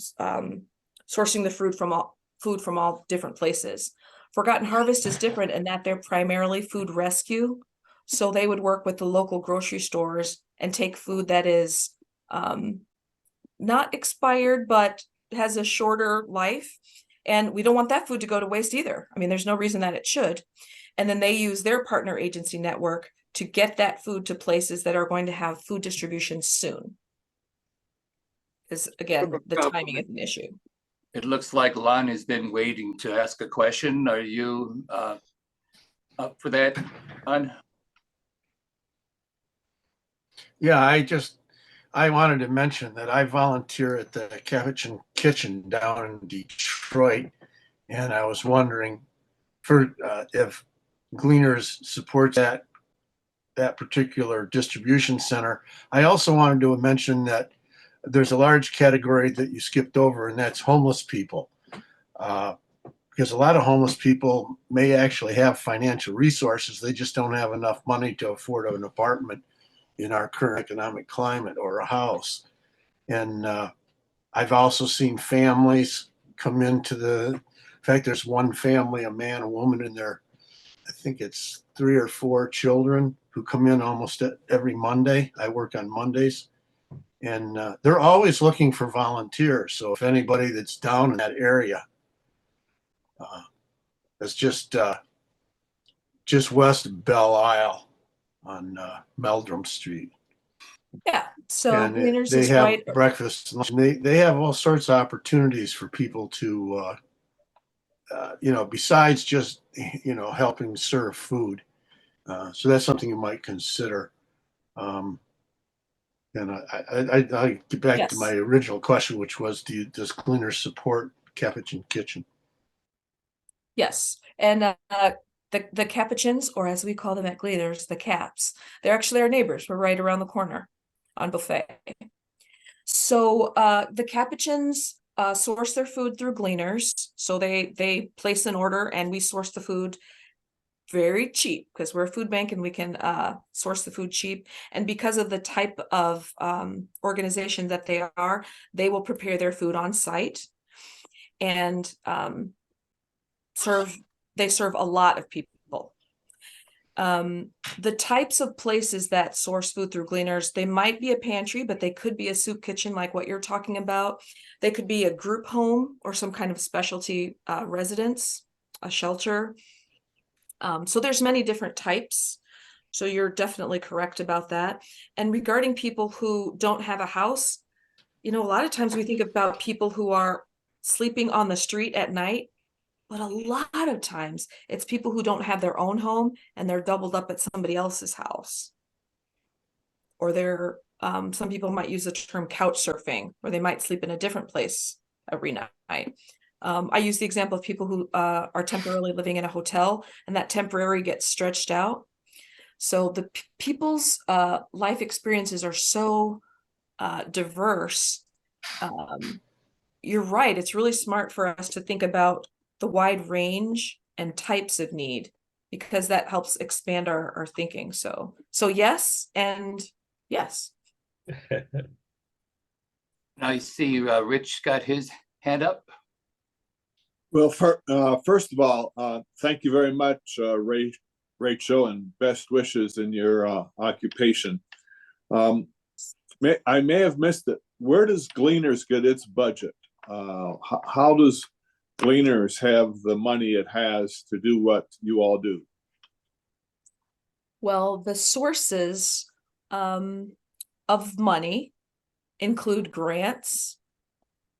sourcing the food from all different places. Forgotten Harvest is different in that they're primarily food rescue. So they would work with the local grocery stores and take food that is not expired, but has a shorter life. And we don't want that food to go to waste either. I mean, there's no reason that it should. And then they use their partner agency network to get that food to places that are going to have food distribution soon. Because again, the timing is an issue. It looks like Lon has been waiting to ask a question. Are you up for that, Lon? Yeah, I wanted to mention that I volunteer at the Capuchin Kitchen down in Detroit, and I was wondering if Gleaners supports that particular distribution center. I also wanted to mention that there's a large category that you skipped over, and that's homeless people. Because a lot of homeless people may actually have financial resources, they just don't have enough money to afford an apartment in our current economic climate or a house. And I've also seen families come in fact, there's one family, a man, a woman in there, I think it's 3 or 4 children who come in almost every Monday. I work on Mondays, and they're always looking for volunteers. So if anybody that's down in that area, it's just west of Belle Isle on Meldrum Street. Yeah, so And Gleaners they is have right. breakfast, lunch, and they have all sorts of opportunities for people to, you know, besides just, you know, helping serve food. So that's something you might consider. And I get back to my Yes. original question, which was, does Gleaners support Capuchin Kitchen? Yes, and the Capuchins, or as we call them at Gleaners, the Caps, they're actually our neighbors. We're right around the corner on Buffet. So the Capuchins source their food through Gleaners. So they place an order and we source the food very cheap because we're a food bank and we can source the food cheap. And because of the type of organization that they are, they will prepare their food on site and serve a lot of people. The types of places that source food through Gleaners, they might be a pantry, but they could be a soup kitchen like what you're talking about. They could be a group home or some kind of specialty residence, a shelter. So there's many different types. So you're definitely correct about that. And regarding people who don't have a house, a lot of times we think about people who are sleeping on the street at night, but a lot of times it's people who don't have their own home and they're doubled up at somebody else's house. Or some people might use the term couch surfing, or they might sleep in a different place every night. I use the example of people who are temporarily living in a hotel, and that temporary gets stretched out. So the people's life experiences are so diverse. You're right. It's really smart for us to think about the wide range and types of need, because that helps expand our thinking. So yes, and yes. I see Rich got his hand up. Well, first of all, thank you very much, Rachel, and best wishes in your occupation. I may have missed it. Where does Gleaners get its budget? How does Gleaners have the money it has to do what you all do? Well, the sources of money include grants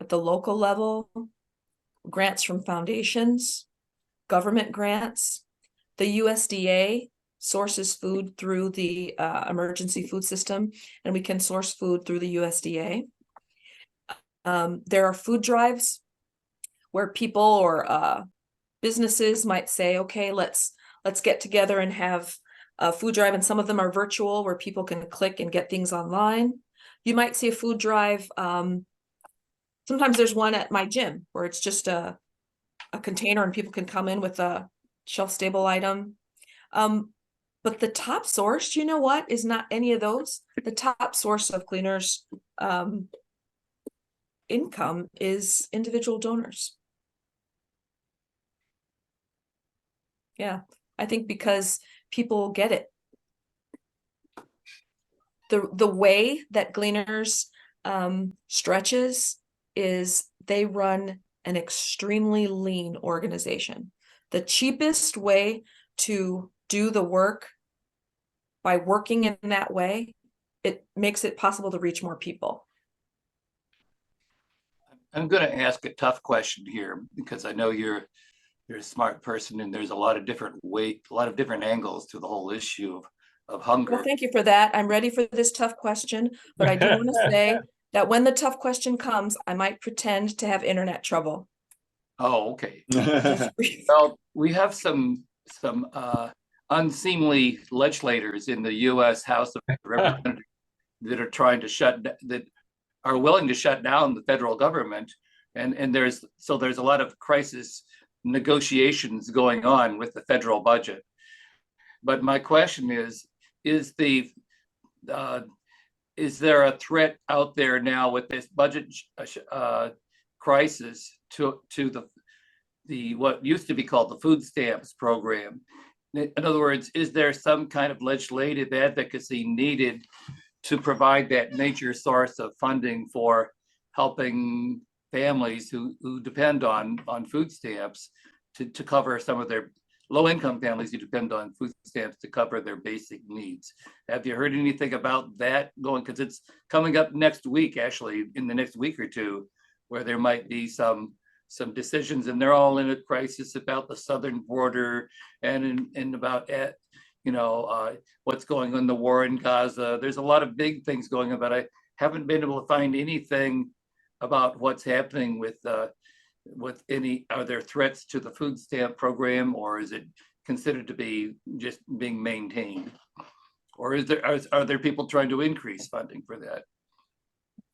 at the local level, grants from foundations, government grants. The USDA sources food through the emergency food system, and we can source food through the USDA. There are food drives where people or businesses might say, okay, let's get together and have a food drive, and some of them are virtual where people can click and get things online. You might see a food drive. Sometimes there's one at my gym where it's just a container and people can come in with a shelf-stable item. But the top source, you know what, is not any of those. The top source of Gleaners income is individual donors. Yeah, I think because people get it. The way that Gleaners stretches is they run an extremely lean organization. The cheapest way to do the work by working in that way, it makes it possible to reach more people. I'm going to ask a tough question here because I know you're a smart person, and there's a lot of different angles to the whole issue of hunger. Well, thank you for that. I'm ready for this tough question, but I do want to say that when the tough question comes, I might pretend to have internet trouble. Oh, okay. Well, we have some unseemly legislators in the U.S. House of Representatives that are trying to that are willing to shut down the federal government, and there's a lot of crisis negotiations going on with the federal budget. But my question is there a threat out there now with this budget crisis to the what used to be called the food stamps program? In other words, is there some kind of legislative advocacy needed to provide that major source of funding for helping families who depend on food stamps to cover some of their low-income families who depend on food stamps to cover their basic needs? Have you heard anything about that going? Because it's coming up next week, actually, in the next week or two, where there might be some decisions, and they're all in a crisis about the southern border and about what's going on in the war in Gaza. There's a lot of big things going on, but I haven't been able to find anything about what's happening with are there threats to the food stamp program, or is it considered to be just being maintained? Or are there people trying to increase funding for that?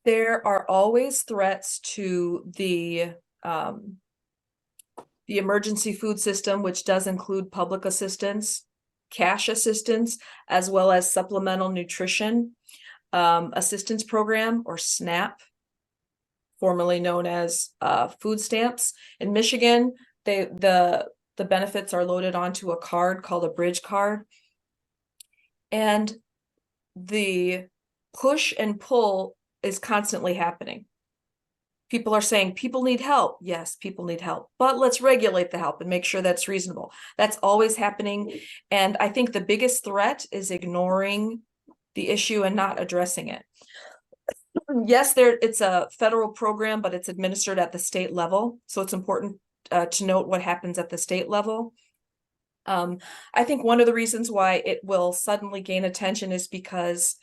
There are always threats to the emergency food system, which does include public assistance, cash assistance, as well as supplemental nutrition assistance program, or SNAP, formerly known as food stamps. In Michigan, the benefits are loaded onto a card called a bridge card. And the push and pull is constantly happening. People are saying people need help. Yes, people need help, but let's regulate the help and make sure that's reasonable. That's always happening. And I think the biggest threat is ignoring the issue and not addressing it. Yes, it's a federal program, but it's administered at the state level. So it's important to note what happens at the state level. I think one of the reasons why it will suddenly gain attention is because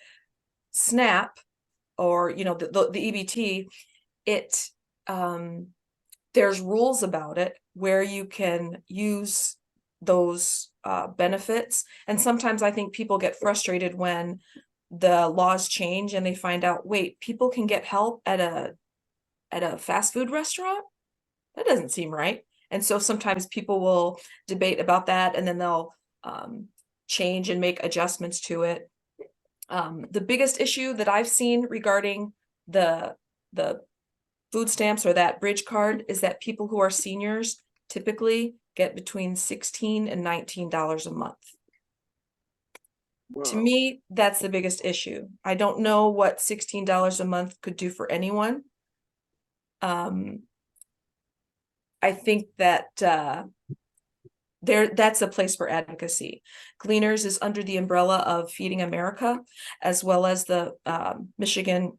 SNAP, or the EBT, there's rules about it where you can use those benefits. And sometimes I think people get frustrated when the laws change and they find out, wait, people can get help at a fast food restaurant? That doesn't seem right. And so sometimes people will debate about that, and then they'll change and make adjustments to it. The biggest issue that I've seen regarding the food stamps or that bridge card is that people who are seniors typically get between $16 and $19 a month. To Wow. me, that's the biggest issue. I don't know what $16 a month could do for anyone. I think that that's a place for advocacy. Gleaners is under the umbrella of Feeding America, as well as the Michigan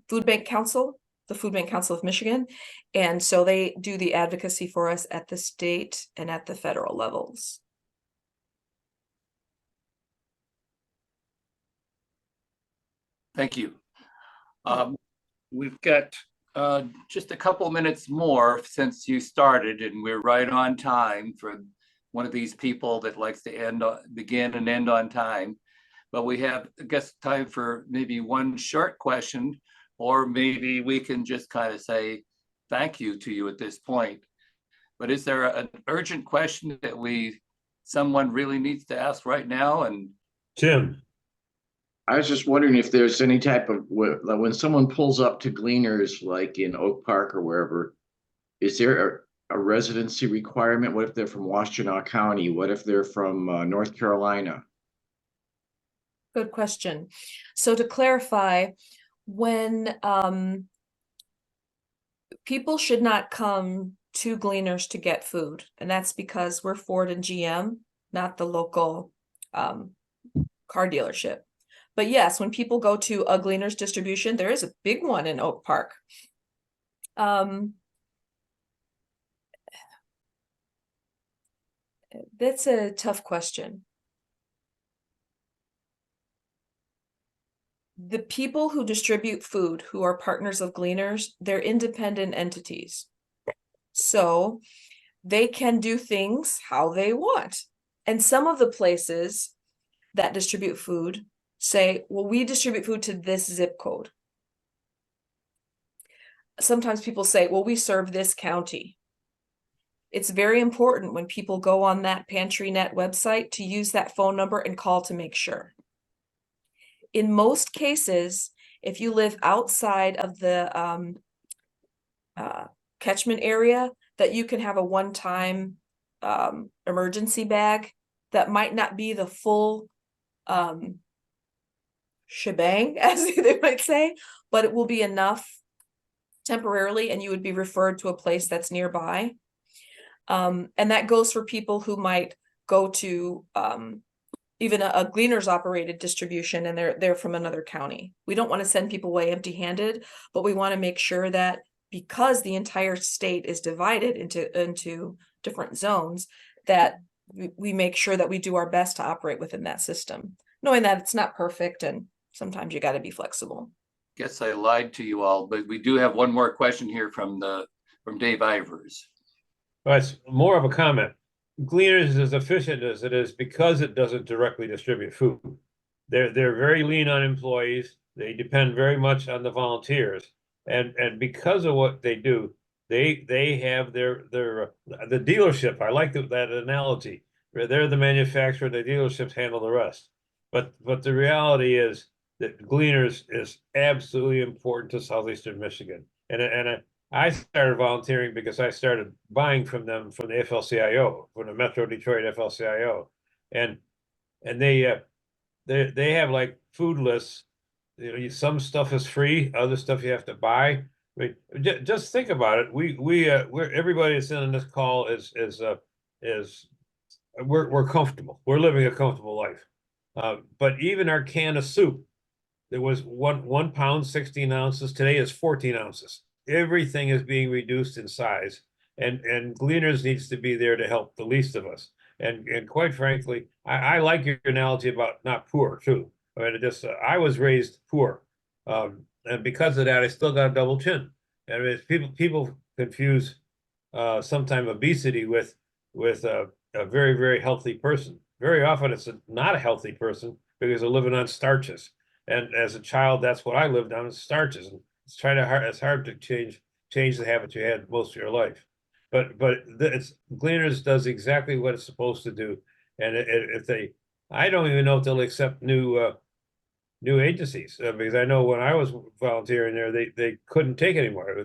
Food Bank Council, the Food Bank Council of Michigan. And so they do the advocacy for us at the state and at the federal levels. Thank you. We've got just a couple minutes more since you started, and we're right on time for one of these people that likes to begin and end on time. But we have, I guess, time for maybe one short question, or maybe we can just kind of say thank you to you at this point. But is there an urgent question that someone really needs to ask right now? And Jim, I was just wondering if there's any type of, like when someone pulls up to Gleaners, like in Oak Park or wherever, is there a residency requirement? What if they're from Washtenaw County? What if they're from North Carolina? Good question. So to clarify, when people should not come to Gleaners to get food, and that's because we're Ford and GM, not the local car dealership. But yes, when people go to a Gleaners distribution, there is a big one in Oak Park. That's a tough question. The people who distribute food, who are partners of Gleaners, they're independent entities. So they can do things how they want. And some of the places that distribute food say, well, we distribute food to this zip code. Sometimes people say, well, we serve this county. It's very important when people go on that PantryNet website to use that phone number and call to make sure. In most cases, if you live outside of the catchment area, that you can have a one-time emergency bag that might not be the full shebang, as they might say, but it will be enough temporarily, and you would be referred to a place that's nearby. And that goes for people who might go to even a Gleaners operated distribution and they're from another county. We don't want to send people away empty-handed, but we want to make sure that because the entire state is divided into different zones, that we make sure that we do our best to operate within that system, knowing that it's not perfect and sometimes you got to be flexible. Guess I lied to you all, but we do have one more question here from Dave Ivers. well, it's more of a comment. Gleaners is as efficient as it is because it doesn't directly distribute food. They're very lean on employees. They depend very much on the volunteers, and because of what they do, they have the dealership. I like that analogy. They're the manufacturer. The dealerships handle the rest. But the reality is that Gleaners is absolutely important to Southeastern Michigan, and I started volunteering because I started buying from them from the FLCIO, from the Metro Detroit FLCIO, and they have like food lists. Some stuff is free, other stuff you have to buy. I mean, just think about it. We're everybody that's in this call is we're comfortable. We're living a comfortable life. But even our can of soup, there was one pound, 16 ounces. Today is 14 ounces. Everything is being reduced in size, and Gleaners needs to be there to help the least of us. And quite frankly, I like your analogy about not poor too. I mean, I was raised poor, and because of that, I still got a double chin. I mean, people confuse sometimes obesity with a very, very healthy person. Very often it's not a healthy person because they're living on starches. And as a child, that's what I lived on, is starches. And it's hard to change the habits you had most of your life. But it's Gleaners does exactly what it's supposed to do. And if they, I don't even know if they'll accept new agencies, because I know when I was volunteering there, they couldn't take anymore.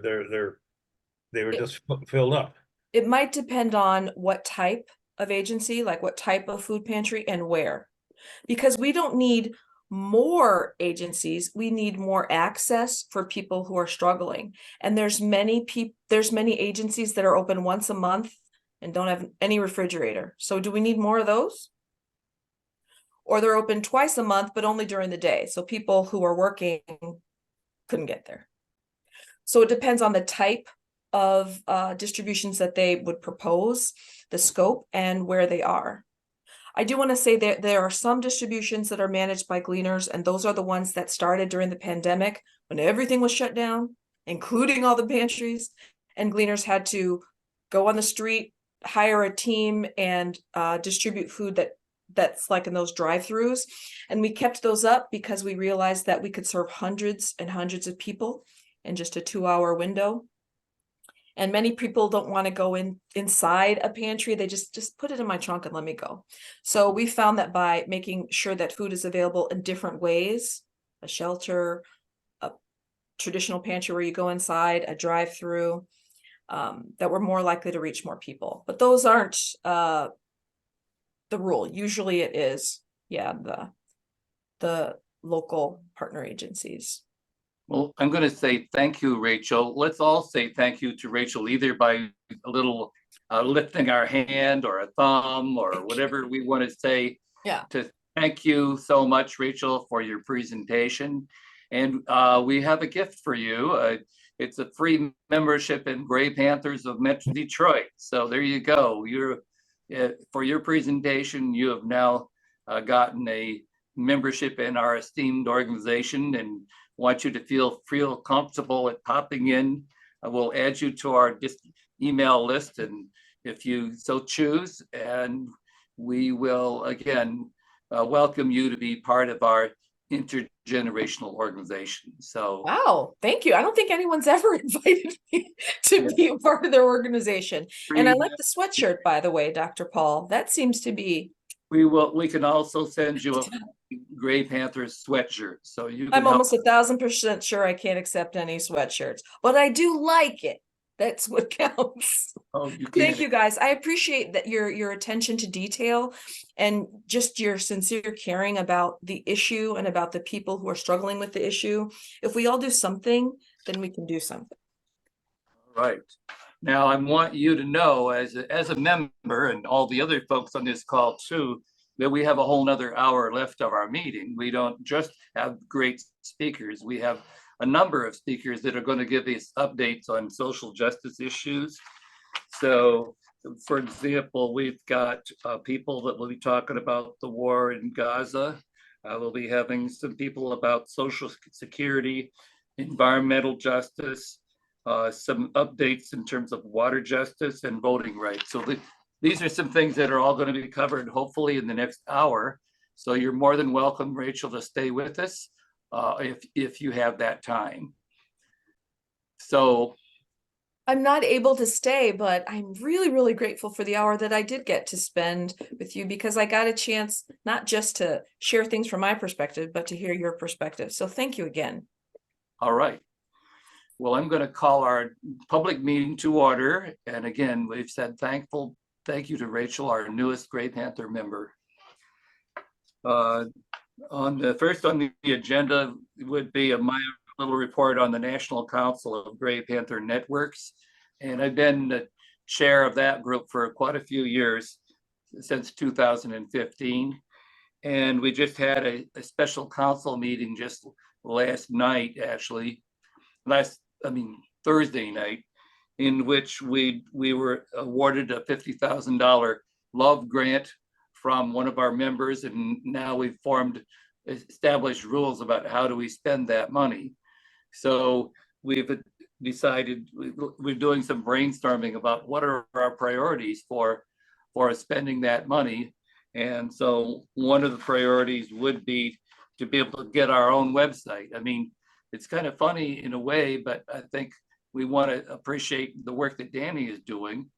They were just filled up. It might depend on what type of agency, like what type of food pantry and where. Because we don't need more agencies, we need more access for people who are struggling. And there's many agencies that are open once a month and don't have any refrigerator. So do we need more of those? Or they're open twice a month, but only during the day. So people who are working couldn't get there. So it depends on the type of distributions that they would propose, the scope, and where they are. I do want to say that there are some distributions that are managed by Gleaners, and those are the ones that started during the pandemic when everything was shut down, including all the pantries, and Gleaners had to go on the street, hire a team, and distribute food that's like in those drive-throughs. And we kept those up because we realized that we could serve hundreds and hundreds of people in just a 2-hour window. And many people don't want to go inside a pantry. They just put it in my trunk and let me go. So we found that by making sure that food is available in different ways, a shelter, a traditional pantry where you go inside, a drive-through, that we're more likely to reach more people. But those aren't the rule. Usually it is, yeah, the local partner agencies. Well, I'm going to say thank you, Rachel. Let's all say thank you to Rachel, either by a little lifting our hand or a thumb or whatever we want to say. Yeah. To thank you so much, Rachel, for your presentation. And we have a gift for you. It's a free membership in Gray Panthers of Metro Detroit. So there you go. For your presentation, you have now gotten a membership in our esteemed organization, and want you to feel comfortable at popping in. We'll add you to our email list, and if you so choose, and we will again welcome you to be part of our intergenerational organization. So wow, thank you. I don't think anyone's ever invited me to be a part of their organization. And I like the sweatshirt, by the way, Dr. Paul. That seems to be. We can also send you a Gray Panthers sweatshirt. So I'm almost 1,000% sure I can't accept any sweatshirts, but I do like it. That's what counts. Oh, Thank you guys. I appreciate that your attention to detail and just your sincere caring about the issue and about the people who are struggling with the issue. If we all do something, then we can do something. Right. Now, I want you to know, as a member and all the other folks on this call too, that we have a whole nother hour left of our meeting. We don't just have great speakers. We have a number of speakers that are going to give us updates on social justice issues. So, for example, we've got people that will be talking about the war in Gaza. We'll be having some people about social security, environmental justice, some updates in terms of water justice and voting rights. So these are some things that are all going to be covered hopefully in the next hour. So you're more than welcome, Rachel, to stay with us if you have that time. So I'm not able to stay, but I'm really, really grateful for the hour that I did get to spend with you, because I got a chance not just to share things from my perspective, but to hear your perspective. So thank you again. All right. Well, I'm going to call our public meeting to order. And again, we've said thank you to Rachel, our newest Gray Panther member. On the agenda would be a little report on the National Council of Gray Panther Networks. And I've been the chair of that group for quite a few years, since 2015. And we just had a special council meeting just last night, actually, Thursday night, in which we were awarded a $50,000 love grant from one of our members. And now we've established rules about how do we spend that money. So we've decided we're doing some brainstorming about what are our priorities for spending that money. And so one of the priorities would be to be able to get our own website. I mean, it's kind of funny in a way, but I think we want to appreciate the work that Danny is doing.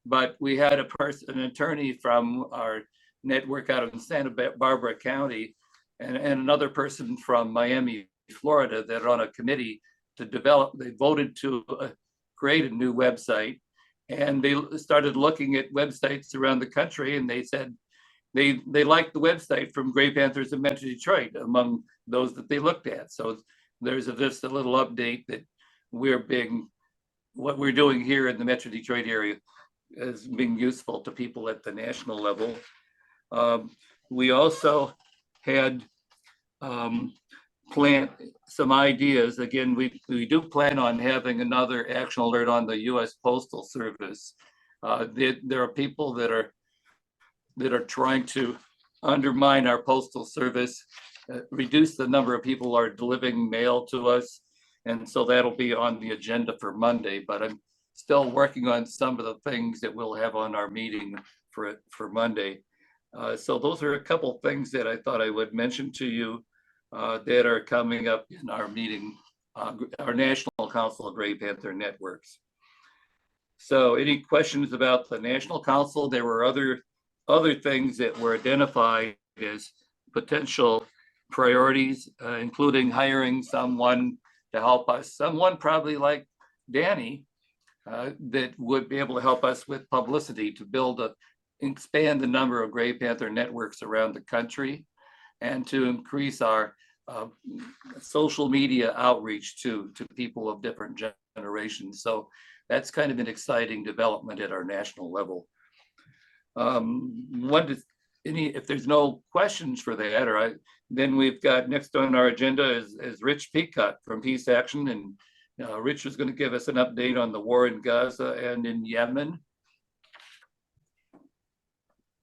But we had an attorney from our network out of Santa Barbara County and another person from Miami, Florida, that are on a committee to develop. They voted to create a new website, and they started looking at websites around the country, and they said they liked the website from Gray Panthers of Metro Detroit among those that they looked at. So there's just a little update that what we're doing here in the Metro Detroit area is being useful to people at the national level. We also had planned some ideas. Again, we do plan on having another action alert on the U.S. Postal Service. There are people that are trying to undermine our postal service, reduce the number of people who are delivering mail to us. And so that'll be on the agenda for Monday, but I'm still working on some of the things that we'll have on our meeting for Monday. So those are a couple things that I thought I would mention to you that are coming up in our meeting, our National Council of Gray Panther Networks. So any questions about the National Council? There were other things that were identified as potential priorities, including hiring someone to help us, someone probably like Danny, that would be able to help us with publicity to expand the number of Gray Panther networks around the country, and to increase our social media outreach to people of different generations. So that's kind of an exciting development at our national level. If there's no questions for that, then we've got next on our agenda is Rich Peacock from Peace Action, and Rich is going to give us an update on the war in Gaza and in Yemen.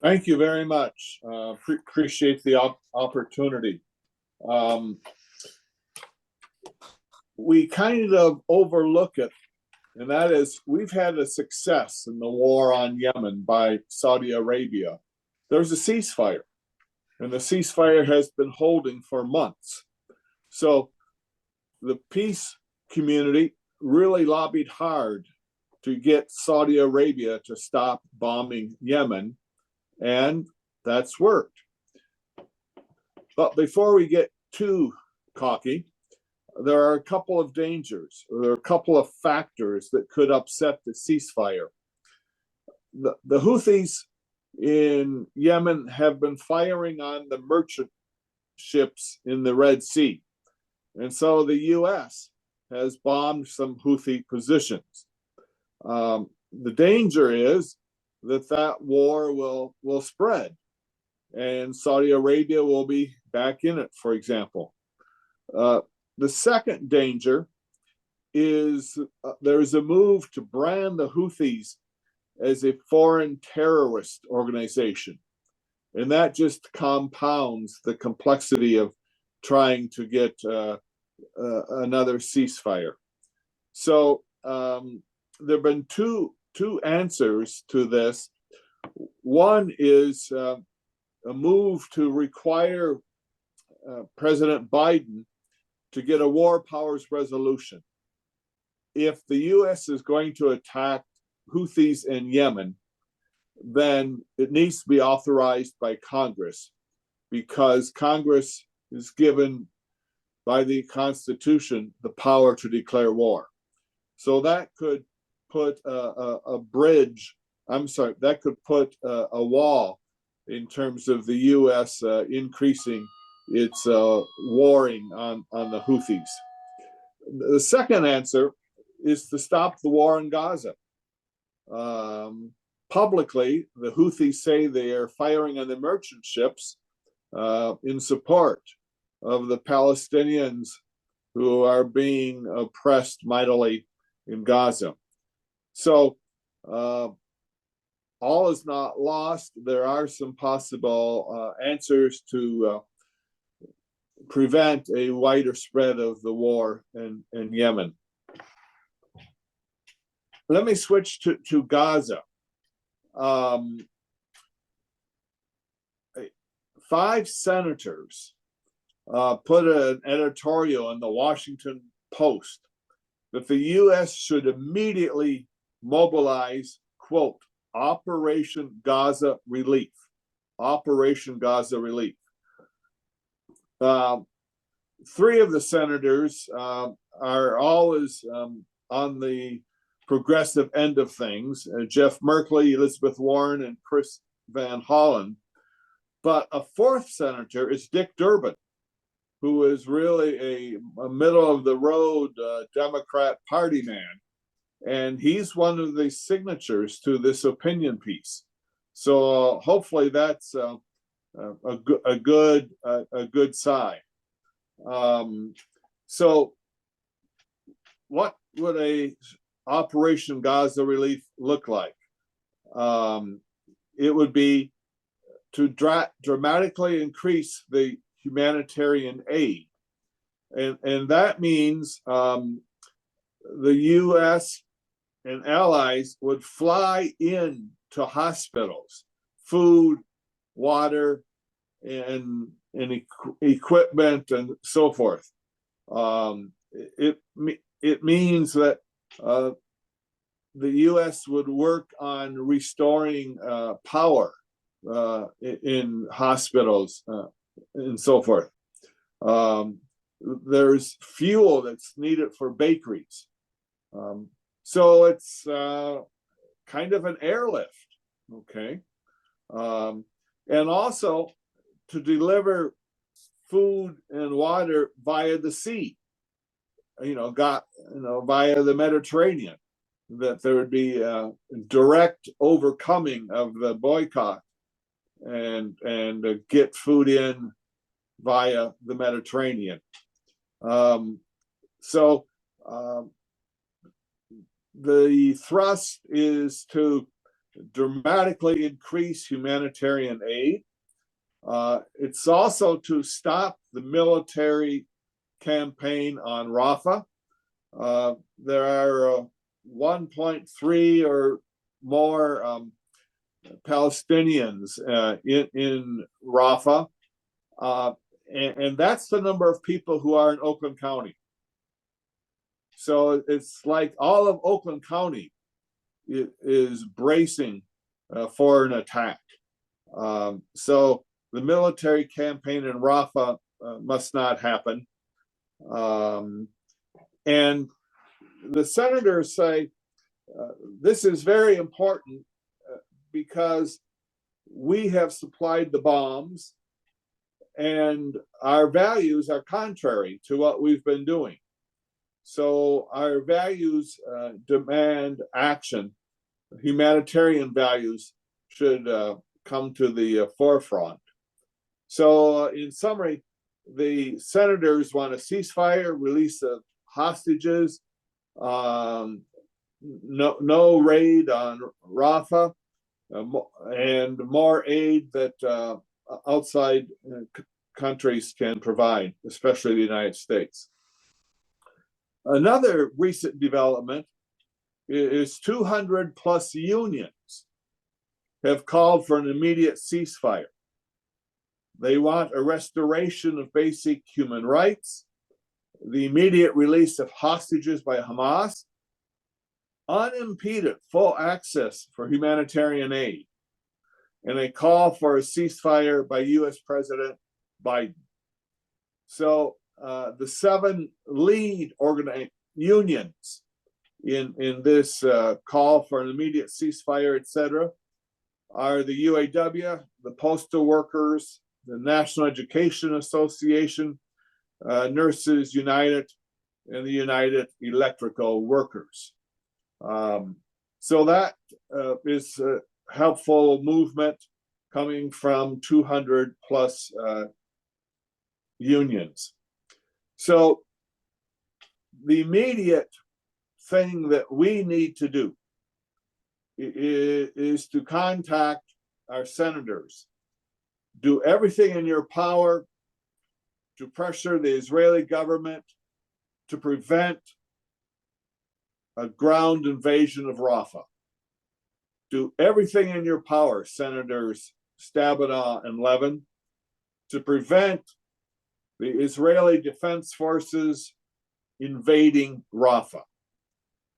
Thank you very much. Appreciate the opportunity. We kind of overlook it, and that is we've had a success in the war on Yemen by Saudi Arabia. There's a ceasefire, and the ceasefire has been holding for months. So the peace community really lobbied hard to get Saudi Arabia to stop bombing Yemen, and that's worked. But before we get too cocky, there are a couple of dangers. There are a couple of factors that could upset the ceasefire. The Houthis in Yemen have been firing on the merchant ships in the Red Sea. And so the US has bombed some Houthi positions. The danger is that war will spread, and Saudi Arabia will be back in it, for example. The second danger is there's a move to brand the Houthis as a foreign terrorist organization. And that just compounds the complexity of trying to get another ceasefire. So there have been two answers to this. One is a move to require President Biden to get a war powers resolution. If the US is going to attack Houthis in Yemen, then it needs to be authorized by Congress, because Congress is given by the Constitution the power to declare war. So that could put a wall in terms of the US increasing its warring on the Houthis. The second answer is to stop the war in Gaza. Publicly, the Houthis say they are firing on the merchant ships in support of the Palestinians who are being oppressed mightily in Gaza. So all is not lost. There are some possible answers to prevent a wider spread of the war in Yemen. Let me switch to Gaza. 5 senators put an editorial in the Washington Post that the U.S. should immediately mobilize, quote, Operation Gaza Relief. Operation Gaza Relief. 3 of the senators are always on the progressive end of things, Jeff Merkley, Elizabeth Warren, and Chris Van Hollen. But a 4th senator is Dick Durbin, who is really a middle-of-the-road Democrat party man. And he's one of the signatures to this opinion piece. So hopefully that's a good sign. So what would a Operation Gaza Relief look like? It would be to dramatically increase the humanitarian aid. And that means the U.S. and allies would fly in to hospitals, food, water, and equipment, and so forth. It means that the U.S. would work on restoring power in hospitals and so forth. There's fuel that's needed for bakeries. So it's kind of an airlift, okay? And also to deliver food and water via the sea, via the Mediterranean, that there would be a direct overcoming of the boycott and get food in via the Mediterranean. So the thrust is to dramatically increase humanitarian aid. It's also to stop the military campaign on Rafah. There are 1.3 or more Palestinians in Rafah, and that's the number of people who are in Oakland County. So it's like all of Oakland County is bracing for an attack. So the military campaign in Rafah must not happen. And the senators say this is very important because we have supplied the bombs and our values are contrary to what we've been doing. So our values demand action. Humanitarian values should come to the forefront. So in summary, the senators want a ceasefire, release of hostages, no raid on Rafah, and more aid that outside countries can provide, especially the United States. Another recent development is 200 plus unions have called for an immediate ceasefire. They want a restoration of basic human rights, the immediate release of hostages by Hamas, unimpeded full access for humanitarian aid, and a call for a ceasefire by US President Biden. So the 7 lead unions in this call for an immediate ceasefire, etc., are the UAW, the Postal Workers, the National Education Association, Nurses United, and the United Electrical Workers. So that is a helpful movement coming from 200 plus unions. So the immediate thing that we need to do is to contact our senators. Do everything in your power to pressure the Israeli government to prevent a ground invasion of Rafah. Do everything in your power, Senators Stabenow and Levin, to prevent the Israeli Defense Forces invading Rafah,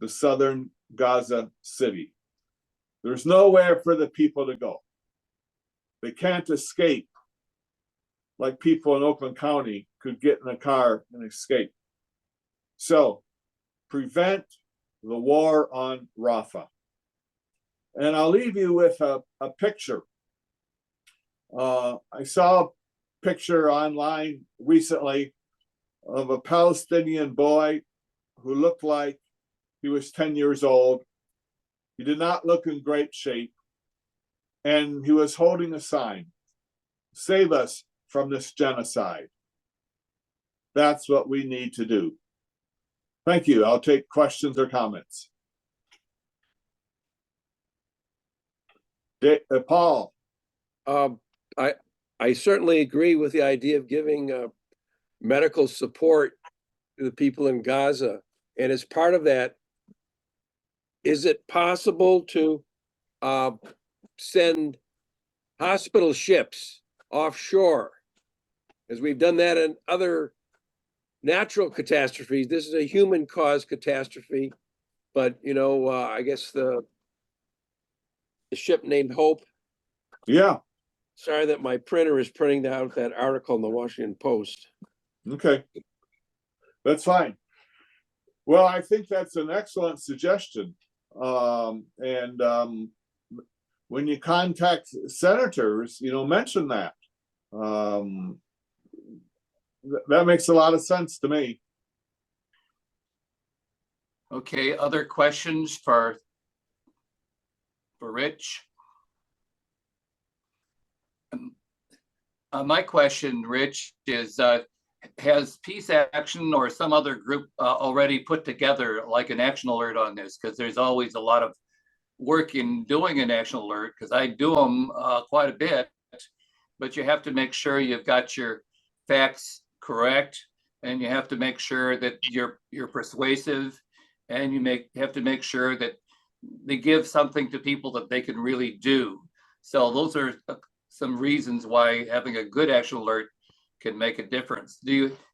the southern Gaza city. There's nowhere for the people to go. They can't escape like people in Oakland County could get in a car and escape. So prevent the war on Rafah. And I'll leave you with a picture. I saw a picture online recently of a Palestinian boy who looked like he was 10 years old. He did not look in great shape. And he was holding a sign, "Save us from this genocide." That's what we need to do. Thank you. I'll take questions or comments. Paul. I certainly agree with the idea of giving medical support to the people in Gaza. And as part of that, is it possible to send hospital ships offshore, as we've done that in other natural catastrophes? This is a human-caused catastrophe, but I guess the ship named Hope. Yeah. Sorry that my printer is printing out that article in the Washington Post. Okay, that's fine. Well, I think that's an excellent suggestion. When you contact senators, mention that. That makes a lot of sense to me. Okay, other questions for Rich? My question, Rich, is has Peace Action or some other group already put together like an action alert on this? Because there's always a lot of work in doing an action alert, because I do them quite a bit, but you have to make sure you've got your facts correct, and you have to make sure that you're persuasive, and you have to make sure that they give something to people that they can really do. So those are some reasons why having a good action alert can make a difference.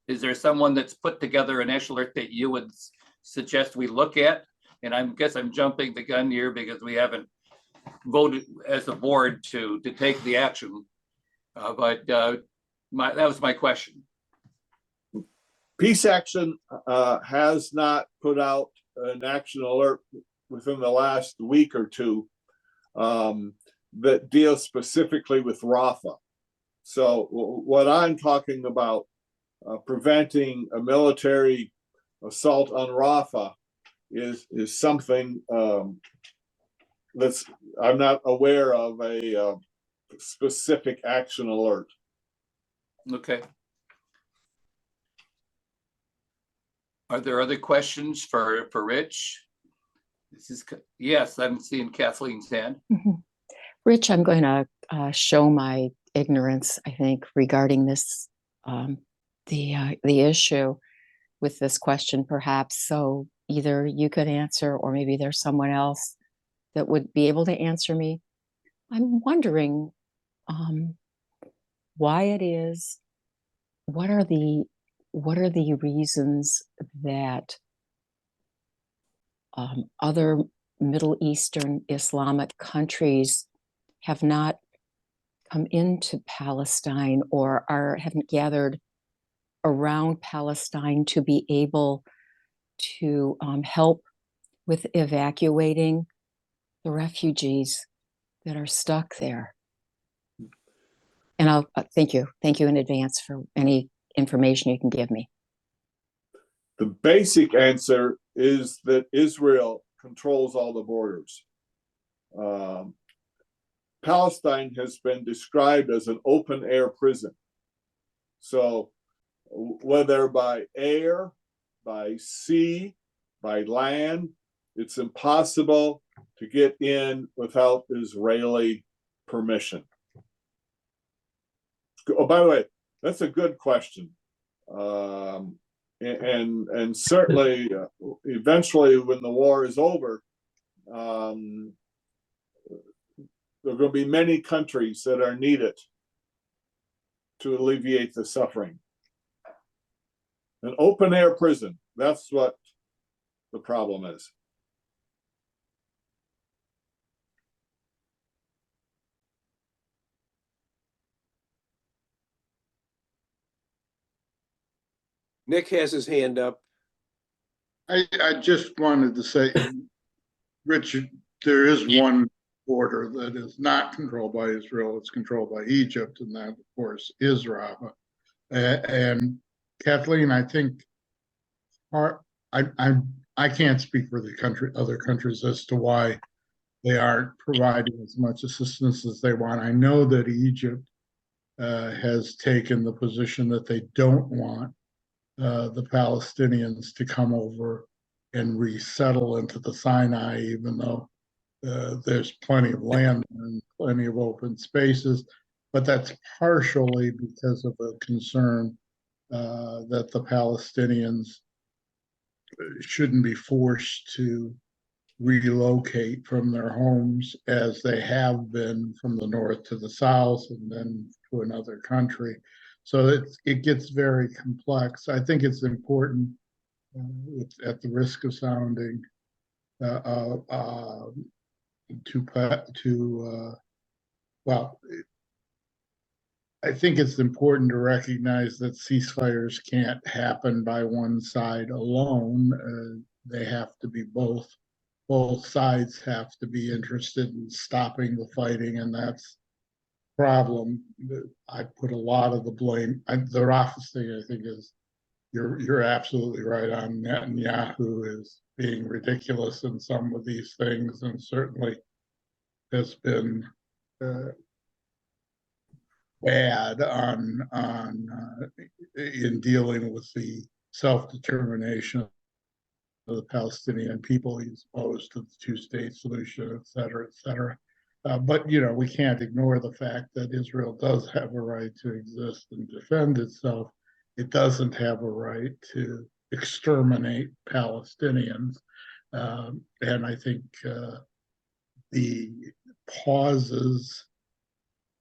Is there someone that's put together an action alert that you would suggest we look at? And I guess I'm jumping the gun here because we haven't voted as a board to take the action. But that was my question. Peace Action has not put out an action alert within the last week or two that deals specifically with Rafah. So what I'm talking about, preventing a military assault on Rafah, is something that's I'm not aware of a specific action alert. Okay. Are there other questions for Rich? Yes, I'm seeing Kathleen's hand. Mm-hmm. Rich, I'm going to show my ignorance, I think, regarding this, the issue with this question, perhaps. So either you could answer, or maybe there's someone else that would be able to answer me. I'm wondering why it is. What are the reasons that other Middle Eastern Islamic countries have not come into Palestine, or haven't gathered around Palestine to be able to help with evacuating the refugees that are stuck there? And I'll thank you in advance for any information you can give me. The basic answer is that Israel controls all the borders. Palestine has been described as an open air prison. So whether by air, by sea, by land, it's impossible to get in without Israeli permission. Oh, by the way, that's a good question. And certainly, eventually, when the war is over, there are going to be many countries that are needed to alleviate the suffering. An open air prison, that's what the problem is. Nick has his hand up. I just wanted to say, Richard, there is one border that is not controlled by Israel. It's controlled by Egypt, and that, of course, is Rafah. And Kathleen, I think I can't speak for the other countries as to why they aren't providing as much assistance as they want. I know that Egypt has taken the position that they don't want the Palestinians to come over and resettle into the Sinai, even though there's plenty of land and plenty of open spaces. But that's partially because of a concern that the Palestinians shouldn't be forced to relocate from their homes as they have been from the north to the south and then to another country. So it gets very complex. I think it's important, at the risk of sounding well, I think it's important to recognize that ceasefires can't happen by one side alone. They have to be both sides have to be interested in stopping the fighting, and that's the problem. I put a lot of the blame. The Rafah thing, I think, is you're absolutely right on. Netanyahu is being ridiculous in some of these things, and certainly has been bad in dealing with the self-determination of the Palestinian people. He's opposed to the two-state solution, et cetera, et cetera. But, we can't ignore the fact that Israel does have a right to exist and defend itself. It doesn't have a right to exterminate Palestinians. And I think the pauses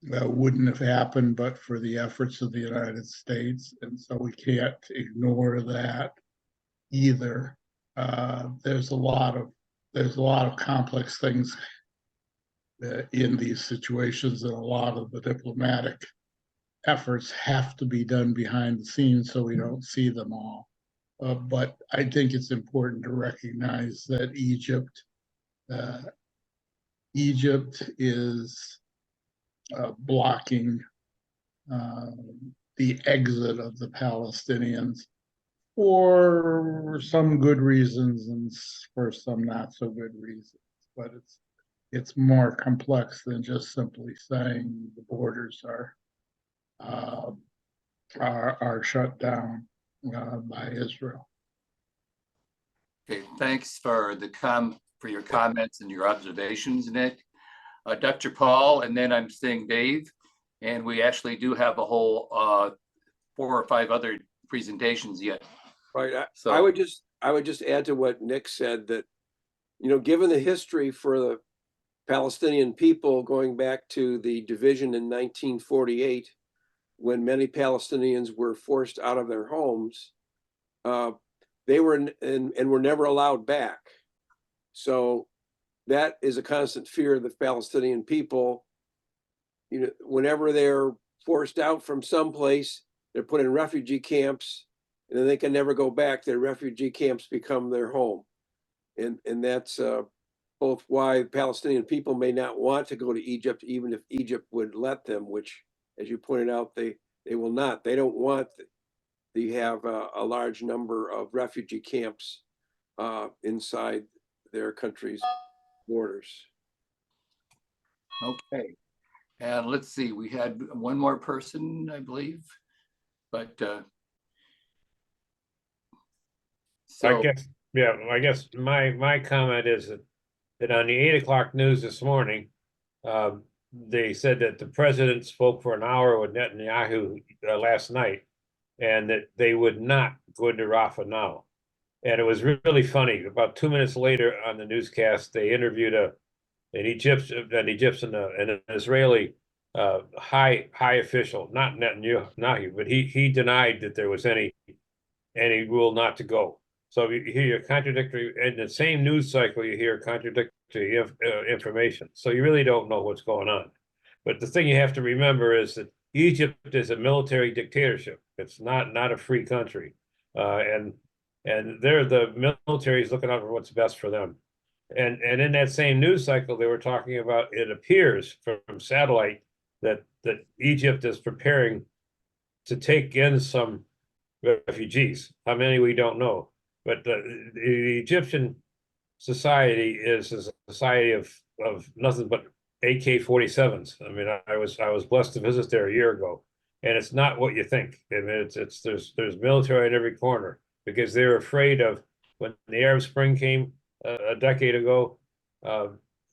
wouldn't have happened but for the efforts of the United States. And so we can't ignore that either. There's a lot of complex things in these situations, and a lot of the diplomatic efforts have to be done behind the scenes so we don't see them all. But I think it's important to recognize that Egypt is blocking the exit of the Palestinians for some good reasons and for some not so good reasons. But it's more complex than just simply saying the borders are shut down by Israel. Okay, thanks for your comments and your observations, Nick. Dr. Paul, and then I'm seeing Dave, and we actually do have a whole 4 or 5 other presentations yet. Right. I would just add to what Nick said that, given the history for the Palestinian people going back to the division in 1948, when many Palestinians were forced out of their homes, they were and were never allowed back. So that is a constant fear of the Palestinian people. Whenever they're forced out from someplace, they're put in refugee camps, and then they can never go back. Their refugee camps become their home. And that's both why Palestinian people may not want to go to Egypt, even if Egypt would let them, which, as you pointed out, they will not. They don't want you have a large number of refugee camps inside their country's borders. Okay. And let's see, we had one more person, I believe, but I so guess, yeah, I guess my comment is that on the 8 o'clock news this morning, they said that the president spoke for an hour with Netanyahu last night, and that they would not go into Rafah now. And it was really funny. About 2 minutes later on the newscast, they interviewed an Egyptian, an Israeli high official, not Netanyahu, but he denied that there was any rule not to go. So you hear contradictory, in the same news cycle, you hear contradictory information. So you really don't know what's going on. But the thing you have to remember is that Egypt is a military dictatorship. It's not a free country, and they're the military is looking out for what's best for them. And in that same news cycle, they were talking about, it appears from satellite that Egypt is preparing to take in some refugees. How many, we don't know, but the Egyptian society is a society of nothing but AK-47s. I mean, I was blessed to visit there a year ago, and it's not what you think. I mean, there's military in every corner, because they're afraid of, when the Arab Spring came a decade ago,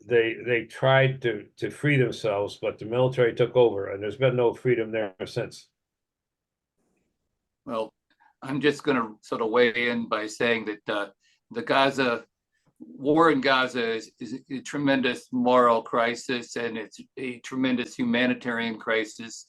they tried to free themselves, but the military took over, and there's been no freedom there since. well, I'm just going to sort of weigh in by saying that the Gaza war in Gaza is a tremendous moral crisis, and it's a tremendous humanitarian crisis.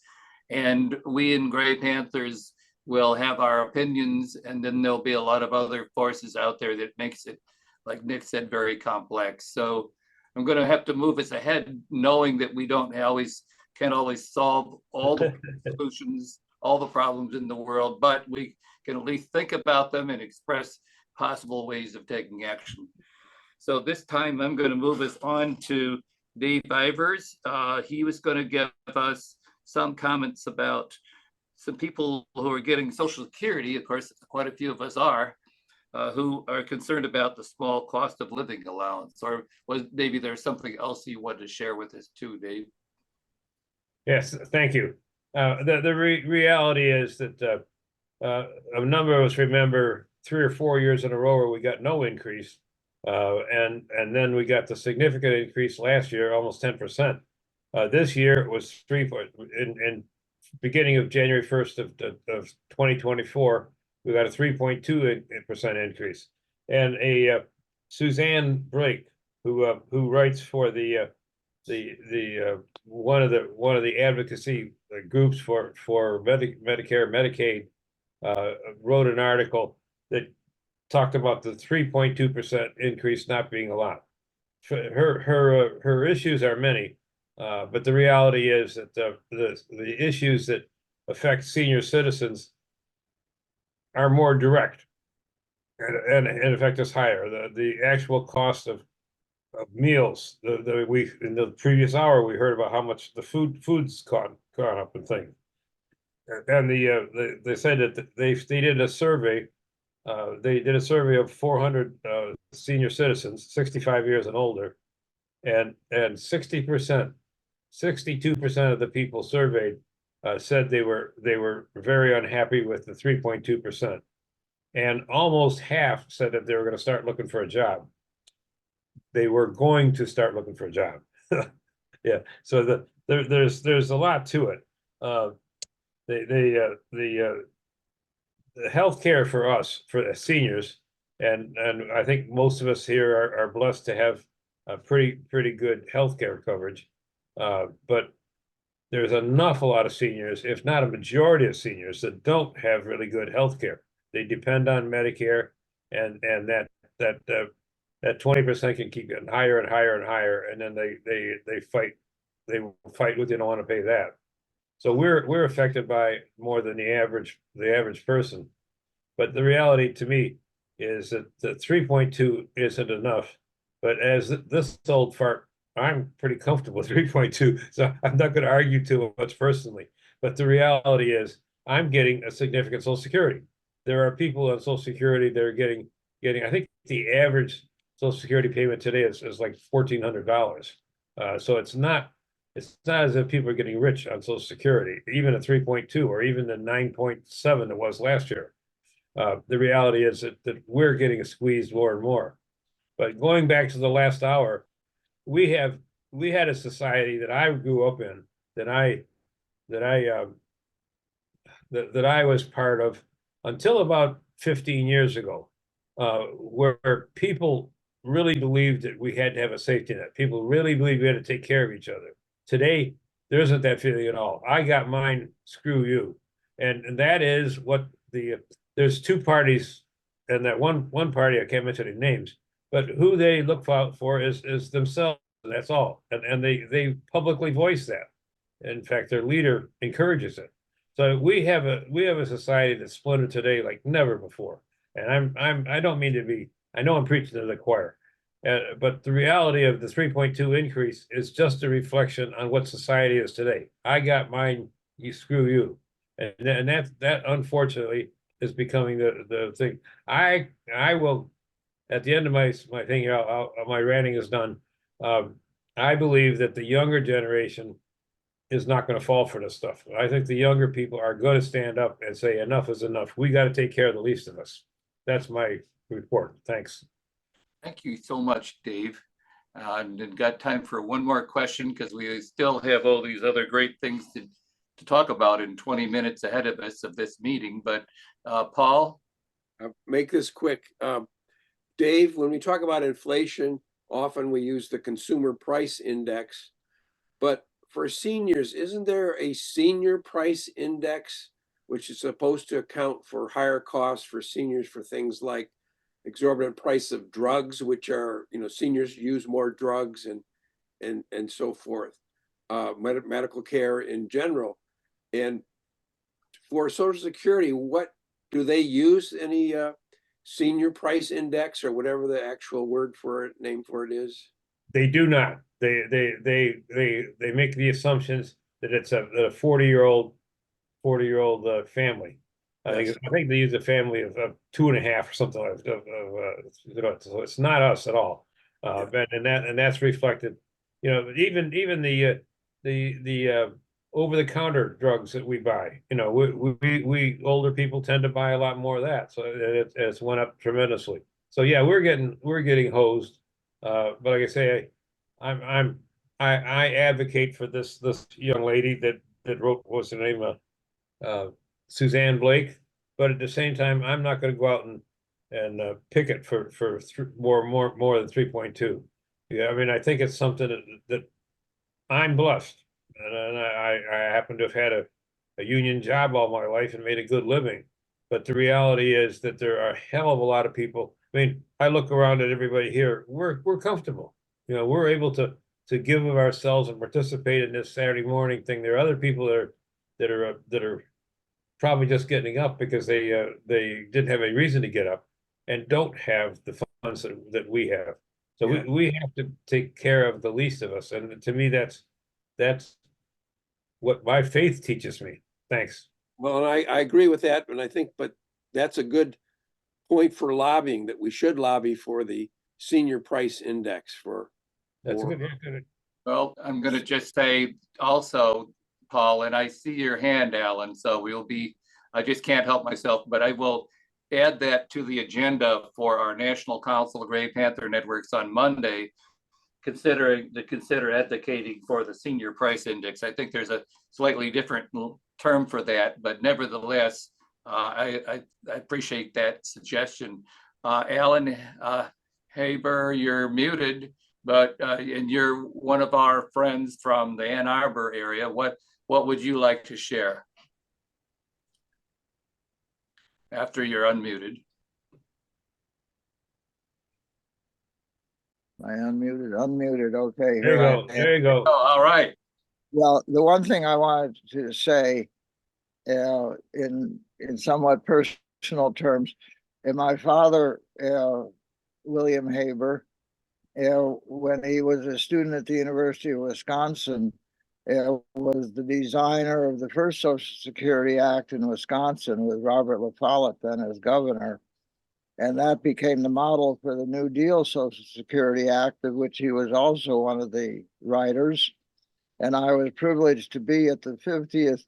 And we in Gray Panthers will have our opinions, and then there'll be a lot of other forces out there that makes it, like Nick said, very complex. So I'm going to have to move us ahead, knowing that we can't always solve all the solutions, all the problems in the world, but we can at least think about them and express possible ways of taking action. So this time I'm going to move us on to Dave Ivers. He was going to give us some comments about some people who are getting Social Security. Of course, quite a few of us are, who are concerned about the small cost of living allowance. Or was maybe there's something else you wanted to share with us too, Dave? Yes, thank you. The reality is that a number of us remember 3 or 4 years in a row where we got no increase, and then we got the significant increase last year, almost 10%. This year it was 3 in beginning of January 1st of 2024, we got a 3.2% increase. And Suzanne Blake, who writes for the one of the advocacy groups for Medicare, Medicaid, wrote an article that talked about the 3.2% increase not being a lot. Her issues are many, but the reality is that the issues that affect senior citizens are more direct, and affect us higher. The actual cost of meals. We in the previous hour we heard about how much the food's gone up and things. And they said that they did a survey. They did a survey of 400 senior citizens, 65 years and older, and 60%, 62% of the people surveyed said they were very unhappy with the 3.2%, and almost half said that they were going to start looking for a job. They were going to start looking for a job. Yeah, so there's a lot to it. The healthcare for us, for seniors, and I think most of us here are blessed to have a pretty good healthcare coverage, but there's an awful lot of seniors, if not a majority of seniors, that don't have really good healthcare. They depend on Medicare, and that 20% can keep getting higher and higher and higher, and then they fight with, you don't want to pay that. So we're affected by more than the average person. But the reality to me is that the 3.2 isn't enough. But as this old fart, I'm pretty comfortable with 3.2, so I'm not going to argue too much personally. But the reality is I'm getting a significant Social Security. There are people on Social Security that are getting, I think the average Social Security payment today is like $1,400. So it's not as if people are getting rich on Social Security, even at 3.2 or even the 9.7 it was last year. The reality is that we're getting squeezed more and more. But going back to the last hour, we had a society that I grew up in, that I was part of until about 15 years ago, where people really believed that we had to have a safety net. People really believed we had to take care of each other. Today, there isn't that feeling at all. I got mine, screw you. And that is what there's two parties, and that one party, I can't mention any names, but who they look for is themselves. That's all. And they publicly voice that. In fact, their leader encourages it. So we have a society that's splintered today like never before. And I don't mean to be, I know I'm preaching to the choir. But the reality of the 3.2 increase is just a reflection on what society is today. I got mine, you screw you. And that unfortunately is becoming the thing. I will, at the end of my thing here, my ranting is done. I believe that the younger generation is not going to fall for this stuff. I think the younger people are going to stand up and say enough is enough. We got to take care of the least of us. That's my report. Thanks. Thank you so much, Dave. And got time for one more question because we still have all these other great things to talk about in 20 minutes ahead of us of this meeting. But Paul? I'll make this quick. Dave, when we talk about inflation, often we use the consumer price index, but for seniors, isn't there a senior price index, which is supposed to account for higher costs for seniors for things like exorbitant price of drugs, which are, seniors use more drugs and so forth, medical care in general. And for Social Security, what do they use? Any senior price index or whatever the actual name for it is? They do not. They make the assumptions that it's a 40-year-old family. Yes. I think they use a family of 2.5 or something like that. So it's not us at all. And that's reflected. Even the over-the-counter drugs that we buy. We older people tend to buy a lot more of that. So it's went up tremendously. So yeah, we're getting hosed. But like I say, I advocate for this young lady that wrote, what's her name, Suzanne Blake. But at the same time, I'm not going to go out and picket for more than 3.2. Yeah, I mean, I think it's something that I'm blessed, and I happen to have had a union job all my life and made a good living. But the reality is that there are a hell of a lot of people. I mean, I look around at everybody here. We're comfortable. We're able to give of ourselves and participate in this Saturday morning thing. There are other people that are probably just getting up because they didn't have a reason to get up and don't have the funds that we have. So Yeah. we have to take care of the least of us. And to me, that's what my faith teaches me. Thanks. Well, and I agree with that, and I think, but that's a good point for lobbying, that we should lobby for the senior price index That's a for- good. Well, I'm going to just say also, Paul, and I see your hand, Alan, so I just can't help myself, but I will add that to the agenda for our National Council of Gray Panther Networks on Monday, consider advocating for the senior price index. I think there's a slightly different term for that, but nevertheless, I appreciate that suggestion. Alan Haber, you're muted, but and you're one of our friends from the Ann Arbor area. What would you like to share after you're unmuted? I unmuted. Okay, There you here I go. am. There you go. Oh, all right. Well, the one thing I wanted to say, in somewhat personal terms, and my father, William Haber, when he was a student at the University of Wisconsin, was the designer of the first Social Security Act in Wisconsin with Robert La Follette then as governor. And that became the model for the New Deal Social Security Act, of which he was also one of the writers. And I was privileged to be at the 50th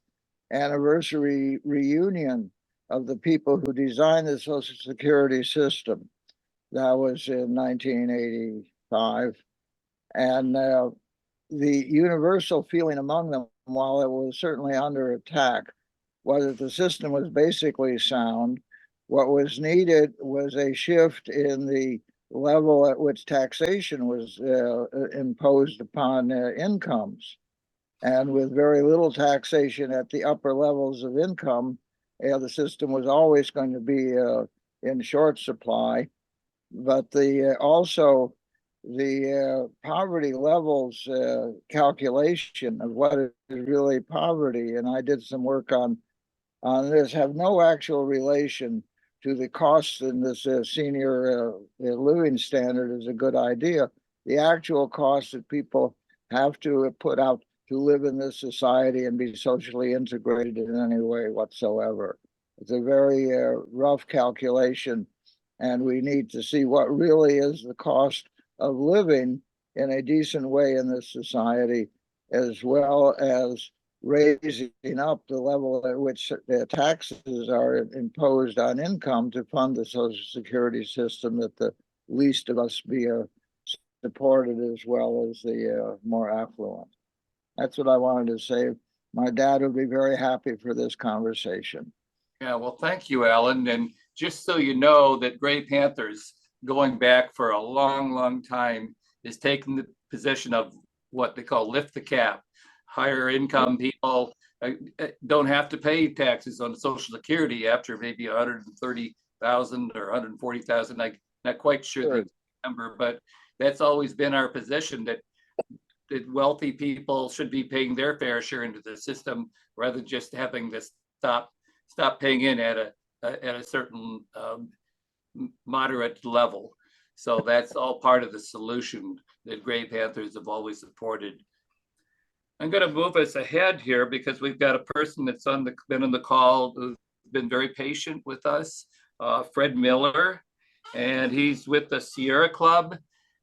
anniversary reunion of the people who designed the Social Security system. That was in 1985. And the universal feeling among them, while it was certainly under attack, was that the system was basically sound. What was needed was a shift in the level at which taxation was imposed upon incomes. And with very little taxation at the upper levels of income, the system was always going to be in short supply. But the also the poverty levels calculation of what is really poverty, and I did some work on this, have no actual relation to the costs in this senior living standard is a good idea. The actual costs that people have to put out to live in this society and be socially integrated in any way whatsoever. It's a very rough calculation, and we need to see what really is the cost of living in a decent way in this society, as well as raising up the level at which the taxes are imposed on income to fund the Social Security system, that the least of us be supported as well as the more affluent. That's what I wanted to say. My dad would be very happy for this conversation. Yeah, well, thank you, Alan. And just so you know that Gray Panthers, going back for a long, long time, is taking the position of what they call lift the cap. Higher income people don't have to pay taxes on Social Security after maybe 130,000 or 140,000. I'm not quite sure the number, but that's always been our position, that wealthy people should be paying their fair share into the system rather than just having to stop paying in at a certain moderate level. So that's all part of the solution that Gray Panthers have always supported. I'm going to move us ahead here because we've got a person that's been on the call who's been very patient with us, Fred Miller, and he's with the Sierra Club.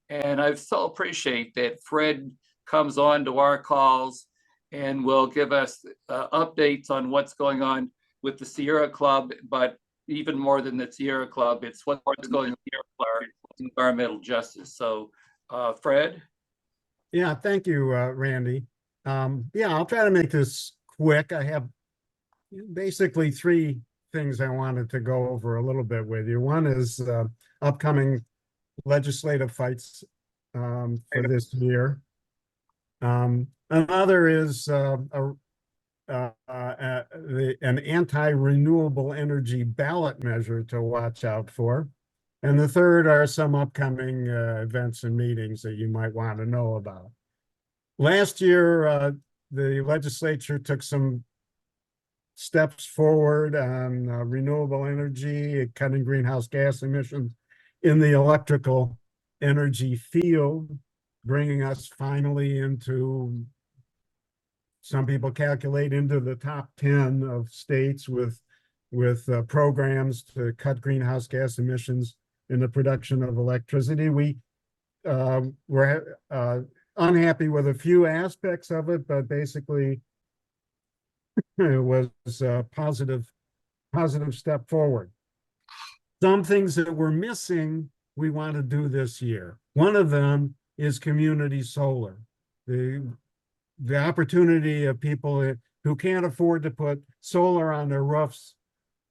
And I so appreciate that Fred comes on to our calls and will give us updates on what's going on with the Sierra Club, but even more than the Sierra Club, it's what's going on with environmental justice. So, Fred? Yeah, thank you, Randy. Yeah, I'll try to make this quick. I have basically three things I wanted to go over a little bit with you. One is upcoming legislative fights for this year. Another is an anti-renewable energy ballot measure to watch out for. And the third are some upcoming events and meetings that you might want to know about. Last year, the legislature took some steps forward on renewable energy, cutting greenhouse gas emissions in the electrical energy field, bringing us finally into, some people calculate, into the top 10 of states with programs to cut greenhouse gas emissions in the production of electricity. We were unhappy with a few aspects of it, but basically it was a positive step forward. Some things that we're missing, we want to do this year. One of them is community solar. The opportunity of people who can't afford to put solar on their roofs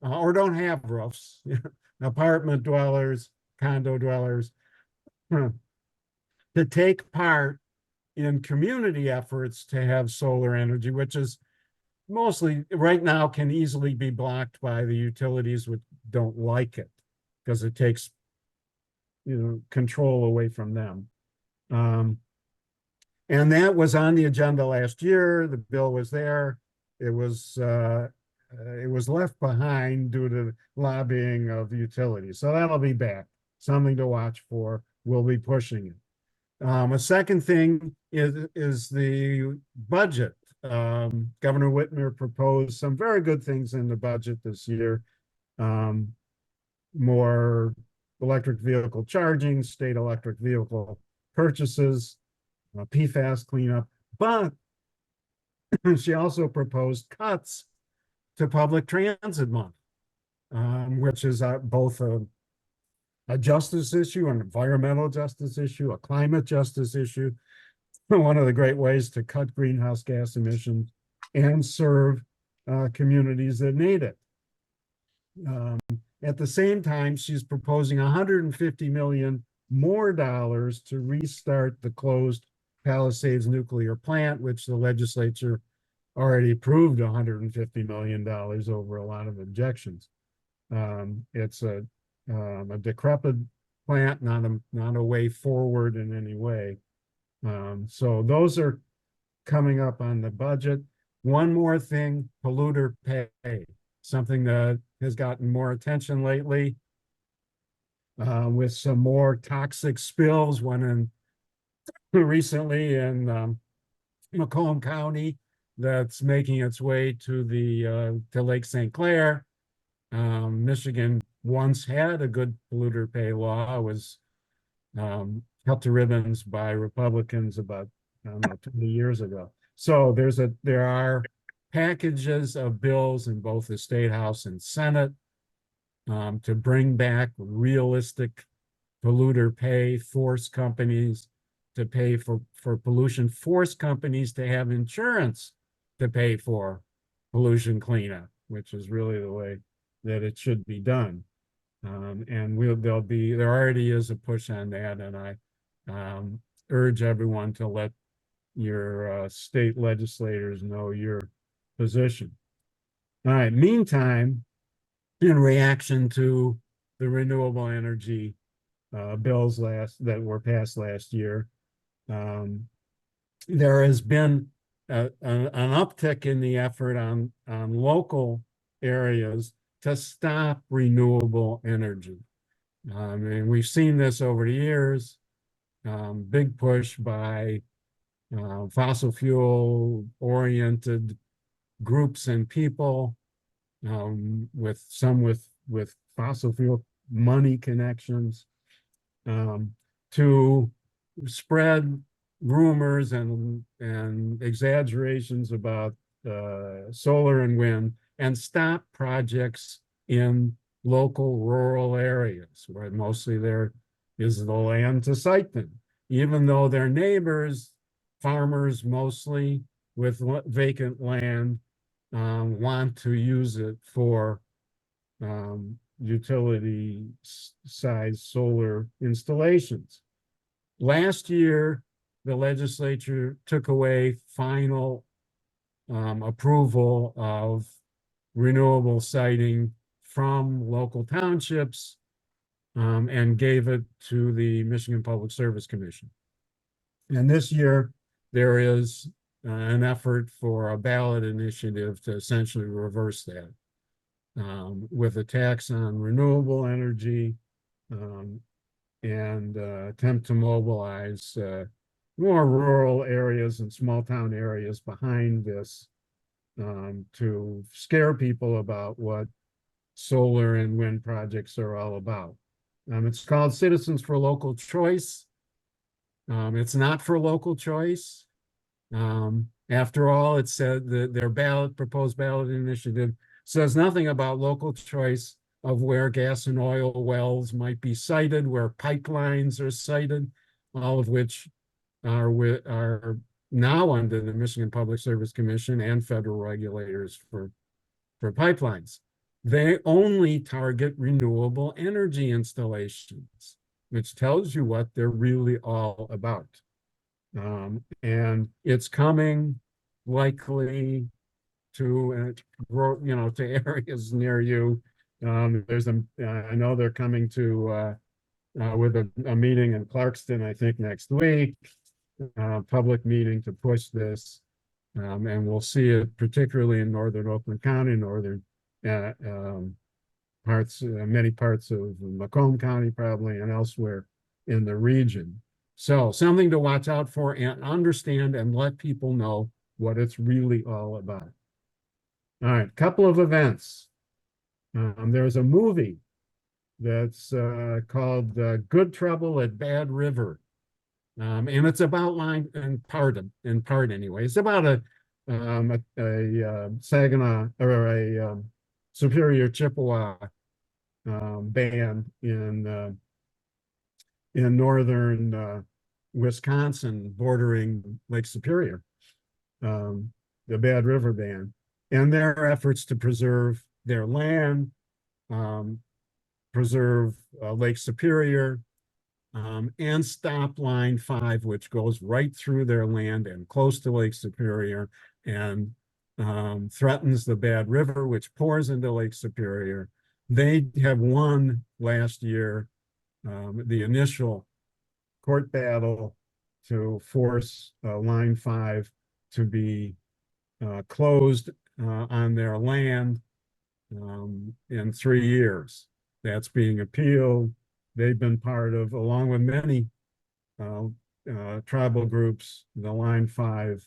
or don't have roofs, apartment dwellers, condo dwellers, to take part in community efforts to have solar energy, which is mostly right now can easily be blocked by the utilities which don't like it because it takes control away from them. And that was on the agenda last year. The bill was there. It was left behind due to lobbying of the utilities. So that'll be back. Something to watch for. We'll be pushing it. A second thing is the budget. Governor Whitmer proposed some very good things in the budget this year. More electric vehicle charging, state electric vehicle purchases, PFAS cleanup, but she also proposed cuts to public transit money, which is both a justice issue, an environmental justice issue, a climate justice issue. One of the great ways to cut greenhouse gas emissions and serve communities that need it. At the same time, she's proposing $150 million more dollars to restart the closed Palisades nuclear plant, which the legislature already approved $150 million over a lot of objections. It's a decrepit plant, not a way forward in any way. So those are coming up on the budget. One more thing, polluter pay, something that has gotten more attention lately with some more toxic spills. One in recently in Macomb County that's making its way to to Lake St. Clair. Michigan once had a good polluter pay law, was cut to ribbons by Republicans about, I don't know, 20 years ago. So there are packages of bills in both the State House and Senate to bring back realistic polluter pay, force companies to pay for pollution, force companies to have insurance to pay for pollution cleanup, which is really the way that it should be done. And there already is a push on that, and I urge everyone to let your state legislators know your position. All right, meantime, in reaction to the renewable energy bills that were passed last year, there has been an uptick in the effort on local areas to stop renewable energy. And we've seen this over the years, big push by fossil fuel oriented groups and people, with fossil fuel money connections, to spread rumors and exaggerations about solar and wind and stop projects in local rural areas where mostly there is the land to site them, even though their neighbors, farmers mostly with vacant land, want to use it for utility size solar installations. Last year, the legislature took away final approval of renewable siting from local townships and gave it to the Michigan Public Service Commission. And this year, there is an effort for a ballot initiative to essentially reverse that, with a tax on renewable energy, and attempt to mobilize more rural areas and small town areas behind this, to scare people about what solar and wind projects are all about. It's called Citizens for Local Choice. It's not for local choice. After all, it said that their proposed ballot initiative says nothing about local choice of where gas and oil wells might be sited, where pipelines are sited, all of which are now under the Michigan Public Service Commission and federal regulators for pipelines. They only target renewable energy installations, which tells you what they're really all about. And it's coming likely to areas near you. I know they're coming to with a meeting in Clarkston, I think next week, public meeting to push this. And we'll see it particularly in northern Oakland County, northern many parts of Macomb County probably, and elsewhere in the region. So something to watch out for and understand and let people know what it's really all about. All right, couple of events. There's a movie that's called Good Trouble at Bad River. And it's about line in part anyway. It's about a Saginaw or a Superior Chippewa band in northern Wisconsin, bordering Lake Superior, the Bad River Band, and their efforts to preserve their land, preserve Lake Superior, and stop Line 5, which goes right through their land and close to Lake Superior and threatens the Bad River, which pours into Lake Superior. They have won last year the initial court battle to force Line 5 to be closed on their land in 3 years. That's being appealed. They've been part of, along with many tribal groups, the Line 5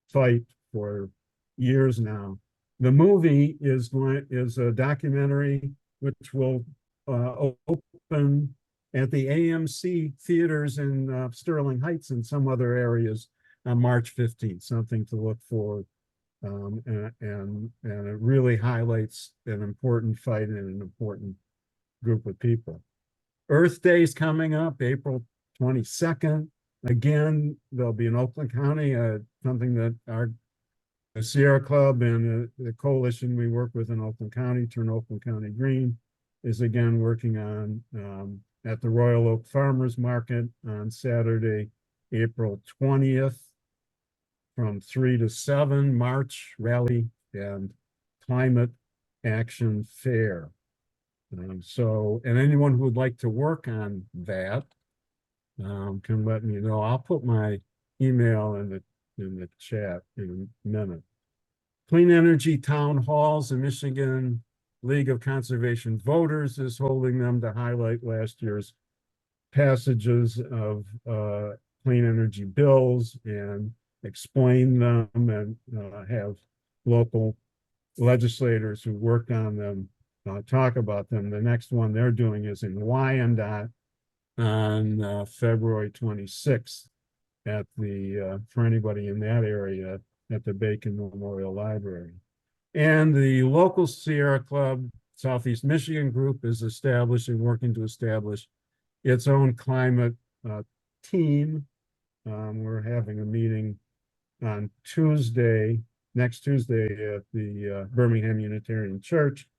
fight for years now. The movie is a documentary which will open at the AMC theaters in Sterling Heights and some other areas on March 15th, something to look for. And it really highlights an important fight and an important group of people. Earth Day is coming up, April 22nd. Again, there'll be in Oakland County, something that the Sierra Club and the coalition we work with in Oakland County, Turn Oakland County Green, is again working on at the Royal Oak Farmers Market on Saturday, April 20th, from 3 to 7, March Rally and Climate Action Fair. And anyone who would like to work on that can let me know. I'll put my email in the chat in a minute. Clean Energy Town Halls, the Michigan League of Conservation Voters is holding them to highlight last year's passages of clean energy bills and explain them and have local legislators who worked on them talk about them. The next one they're doing is in Wyandotte on February 26th at for anybody in that area at the Bacon Memorial Library. And the local Sierra Club Southeast Michigan group is working to establish its own climate team. We're having a meeting on next Tuesday at the Birmingham Unitarian Church,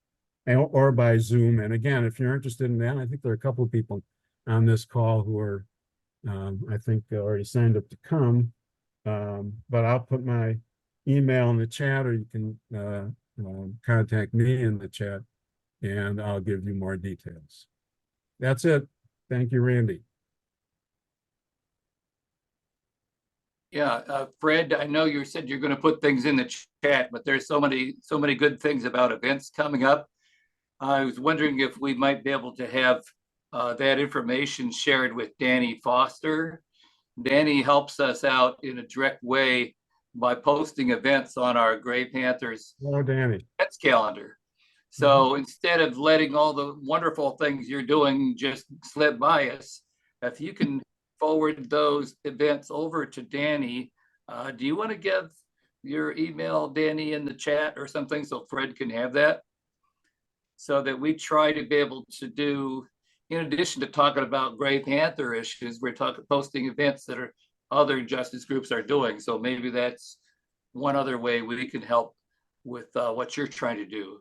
or by Zoom. And again, if you're interested in that, I think there are a couple of people on this call who are, I think, already signed up to come. But I'll put my email in the chat, or you can contact me in the chat, and I'll give you more details. That's it. Thank you, Randy. Yeah, Fred, I know you said you're going to put things in the chat, but there's so many good things about events coming up. I was wondering if we might be able to have that information shared with Danny Foster. Danny helps us out in a direct way by posting events on our Gray Panthers Hello, Danny. events calendar. So instead of letting all the wonderful things you're doing just slip by us, if you can forward those events over to Danny, do you want to give your email, Danny, in the chat or something so Fred can have that? So that we try to be able to do, in addition to talking about Gray Panther issues, we're posting events that are other justice groups are doing. So maybe that's one other way we can help with what you're trying to do.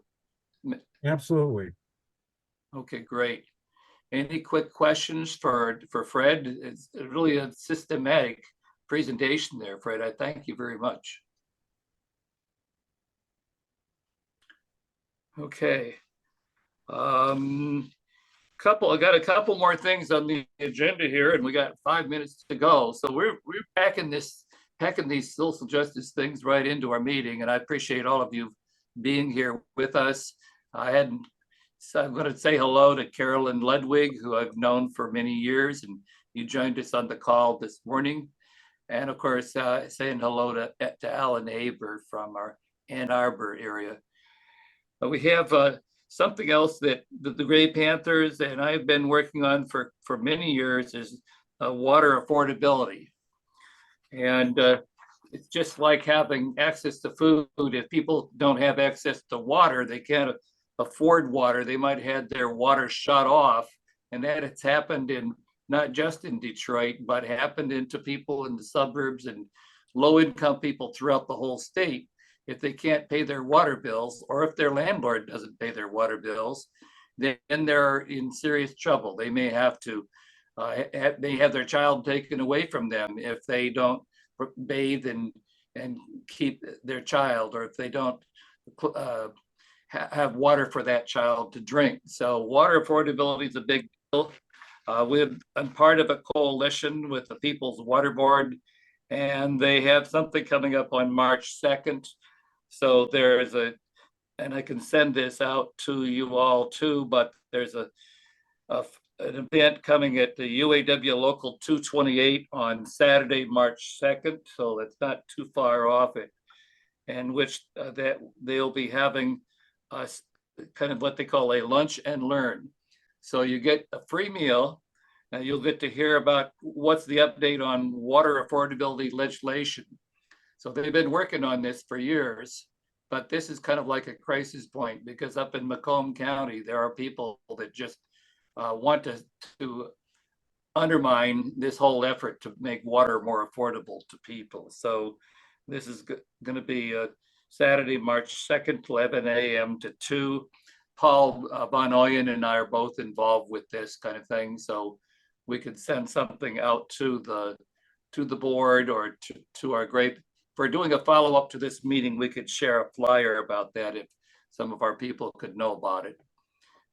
Absolutely. Okay, great. Any quick questions for Fred? It's really a systematic presentation there, Fred. I thank you very much. Okay. I got a couple more things on the agenda here, and we got 5 minutes to go. So we're packing these social justice things right into our meeting, and I appreciate all of you being here with us. I hadn't So I'm going to say hello to Carolyn Ludwig, who I've known for many years, and you joined us on the call this morning. And of course, saying hello to Alan Aber from our Ann Arbor area. But we have something else that the Gray Panthers and I've been working on for many years is water affordability. And it's just like having access to food. If people don't have access to water, they can't afford water. They might have their water shut off. And that it's happened in not just in Detroit, but happened into people in the suburbs and low income people throughout the whole state. If they can't pay their water bills, or if their landlord doesn't pay their water bills, then they're in serious trouble. They may have to, they have their child taken away from them if they don't bathe and keep their child, or if they don't have water for that child to drink. So water affordability is a big deal. I'm part of a coalition with the People's Water Board, and they have something coming up on March 2nd. So there's and I can send this out to you all too, but there's an event coming at the UAW Local 228 on Saturday, March 2nd. So that's not too far off it, and which that they'll be having kind of what they call a lunch and learn. So you get a free meal, and you'll get to hear about what's the update on water affordability legislation. So they've been working on this for years, but this is kind of like a crisis point, because up in Macomb County, there are people that just want to undermine this whole effort to make water more affordable to people. So this is going to be Saturday, March 2nd, 11 a.m. to 2. Paul Von Oyen and I are both involved with this kind of thing, so we could send something out to the board or to our great. For doing a follow-up to this meeting, we could share a flyer about that if some of our people could know about it.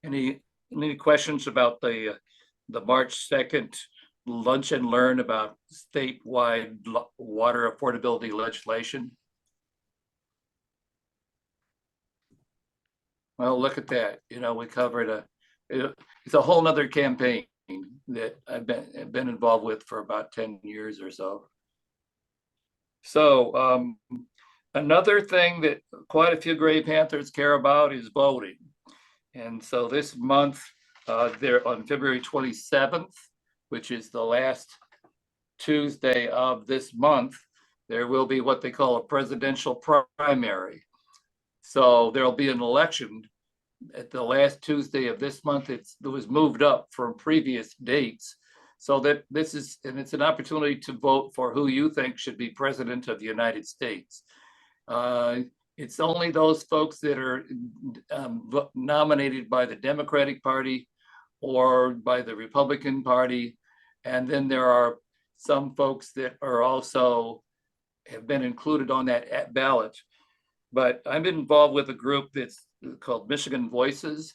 Any questions about the March 2nd lunch and learn about statewide water affordability legislation? Well, look at that. You know, we covered it's a whole nother campaign that I've been involved with for about 10 years or so. So another thing that quite a few Gray Panthers care about is voting. And so this month, there on February 27th, which is the last Tuesday of this month, there will be what they call a presidential primary. So there'll be an election at the last Tuesday of this month. It was moved up from previous dates. So that it's an opportunity to vote for who you think should be president of the United States. It's only those folks that are nominated by the Democratic Party or by the Republican Party. And then there are some folks that are also have been included on that ballot. But I'm involved with a group that's called Michigan Voices,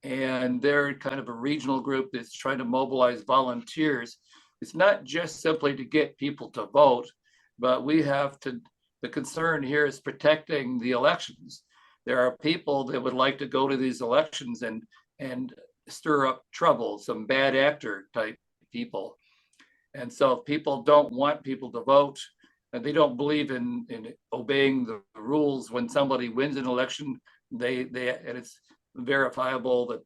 and they're kind of a regional group that's trying to mobilize volunteers. It's not just simply to get people to vote, but the concern here is protecting the elections. There are people that would like to go to these elections and stir up trouble, some bad actor type people. And so if people don't want people to vote, and they don't believe in obeying the rules when somebody wins an election, and it's verifiable that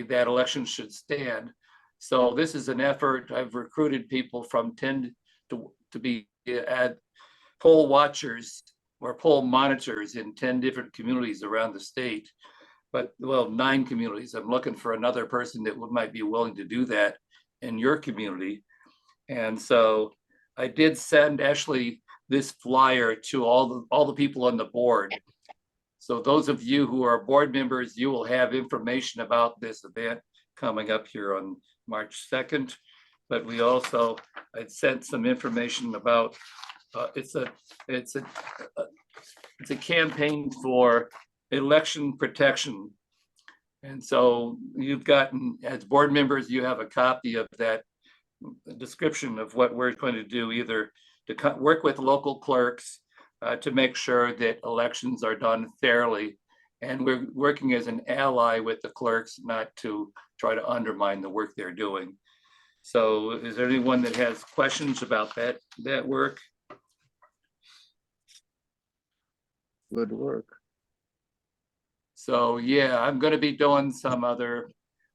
that election should stand. So this is an effort. I've recruited people from 10 to be poll watchers or poll monitors in 10 different communities around the state, but 9 communities. I'm looking for another person that might be willing to do that in your community. And so I did send actually this flyer to all the people on the board. So those of you who are board members, you will have information about this event coming up here on March 2nd. But we also, I sent some information about, it's a campaign for election protection. And so you've gotten, as board members, you have a copy of that description of what we're going to do, either to work with local clerks to make sure that elections are done fairly And we're working as an ally with the clerks, not to try to undermine the work they're doing. So is there anyone that has questions about that work? Good work. So yeah, I'm going to be doing some other,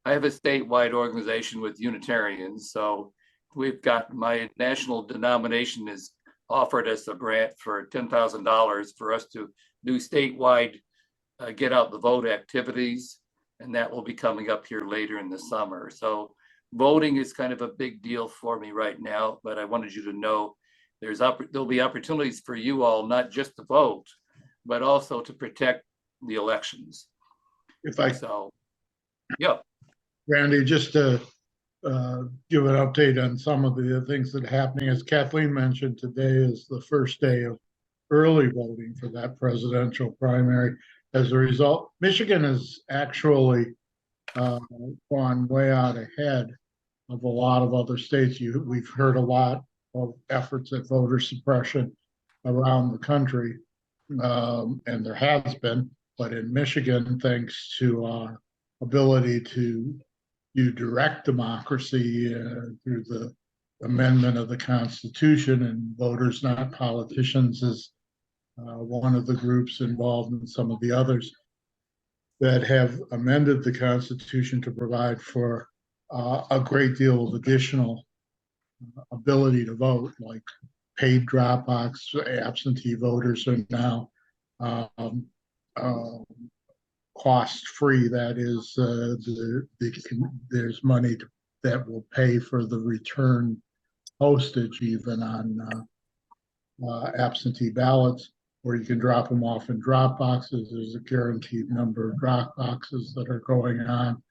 I have a statewide organization with Unitarians. So we've got, my national denomination has offered us a grant for $10,000 for us to do statewide get out the vote activities. And that will be coming up here later in the summer. So voting is kind of a big deal for me right now, but I wanted you to know there'll be opportunities for you all, not just to vote, but also to protect the elections. If I, So, yeah. Randy, just to give an update on some of the things that are happening. As Kathleen mentioned, today is the first day of early voting for that presidential primary. As a result, Michigan has actually gone way out ahead of a lot of other states. We've heard a lot of efforts at voter suppression around the country, and there has been, but in Michigan, thanks to our ability to do direct democracy through the amendment of the Constitution, and voters, not politicians, is one of the groups involved in some of the others that have amended the Constitution to provide for a great deal of additional ability to vote, like paid drop box. Absentee voters are now cost free. That is, there's money that will pay for the return postage even on absentee ballots, or you can drop them off in drop boxes. There's a guaranteed number of drop boxes that are going on.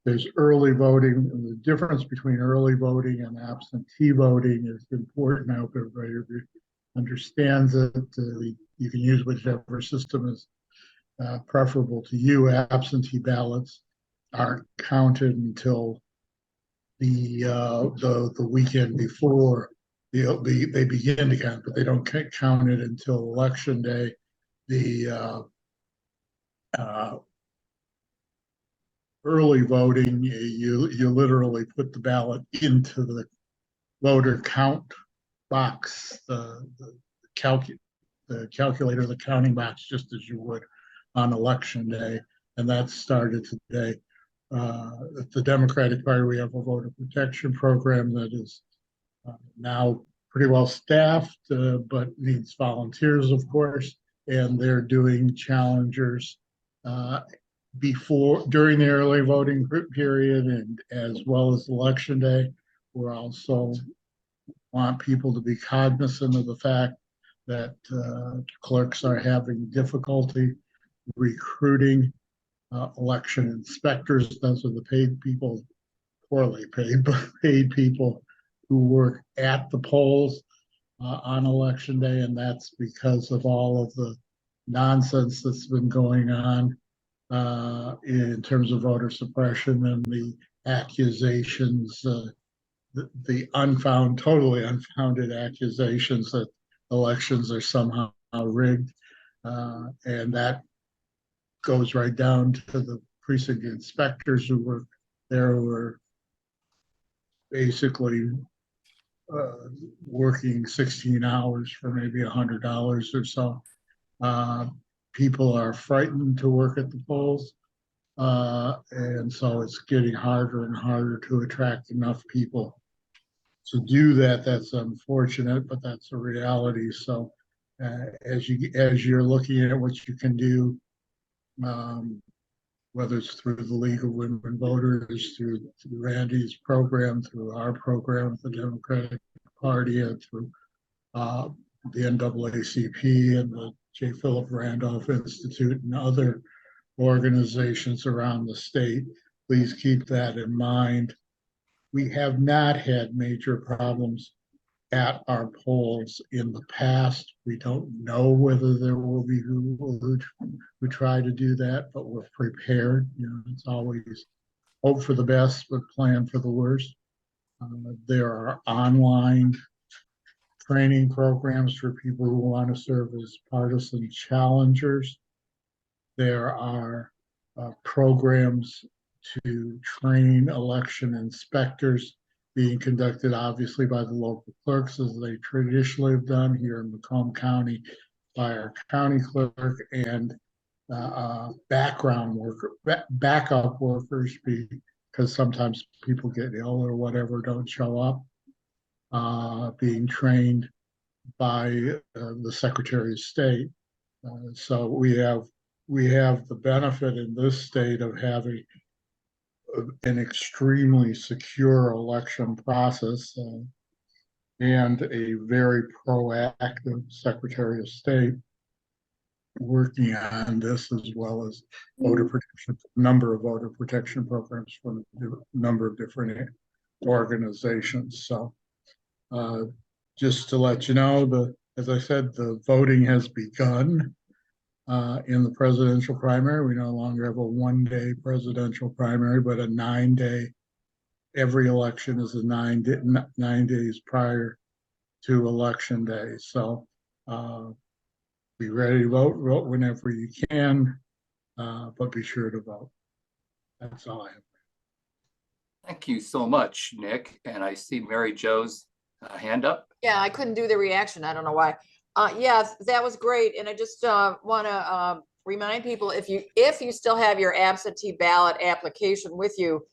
There's early voting. The difference between early voting and absentee voting is important. I hope everybody understands it. You can use whichever system is preferable to you. Absentee ballots aren't counted until the weekend before. They begin to count, but they don't count it until election day. The early voting, you literally put the ballot into the voter count box, the calculator, the counting box, just as you would on election day, and that started today. At the Democratic Party, we have a voter protection program that is now pretty well staffed, but needs volunteers, of course, and they're doing challengers during the early voting period and as well as election day. We're also want people to be cognizant of the fact that clerks are having difficulty recruiting election inspectors. Those are the paid people, poorly paid, but paid people who work at the polls on election day, and that's because of all of the nonsense that's been going on in terms of voter suppression and the accusations, the totally unfounded accusations that elections are somehow rigged, and that goes right down to the precinct inspectors who were there, who were basically working 16 hours for maybe $100 or so. People are frightened to work at the polls, and so it's getting harder and harder to attract enough people to do that. That's unfortunate, but that's a reality. So as you're looking at what you can do, whether it's through the League of Women Voters, through Randy's program, through our program with the Democratic Party, and through the NAACP and the J. Philip Randolph Institute and other organizations around the state, please keep that in mind. We have not had major problems at our polls in the past. We don't know whether there will be people who try to do that, but we're prepared. It's always hope for the best, but plan for the worst. There are online training programs for people who want to serve as partisan challengers. There are programs to train election inspectors being conducted obviously by the local clerks as they traditionally have done here in Macomb County by our county clerk and backup workers because sometimes people get ill or whatever, don't show up, being trained by the Secretary of State. So we have the benefit in this state of having an extremely secure election process and a very proactive Secretary of State working on this, as well as voter protection, number of voter protection programs from a number of different organizations. So just to let you know, as I said, the voting has begun in the presidential primary. We no longer have a 1-day presidential primary, but a 9-day. Every election is a 9 days prior to election day. So be ready to vote whenever you can, but be sure to vote. That's all I have. Thank you so much, Nick. And I see Mary Jo's hand up. Yeah, I couldn't do the reaction. I don't know why. Yeah, that was great. And I just want to remind people, if you still have your absentee ballot application with you,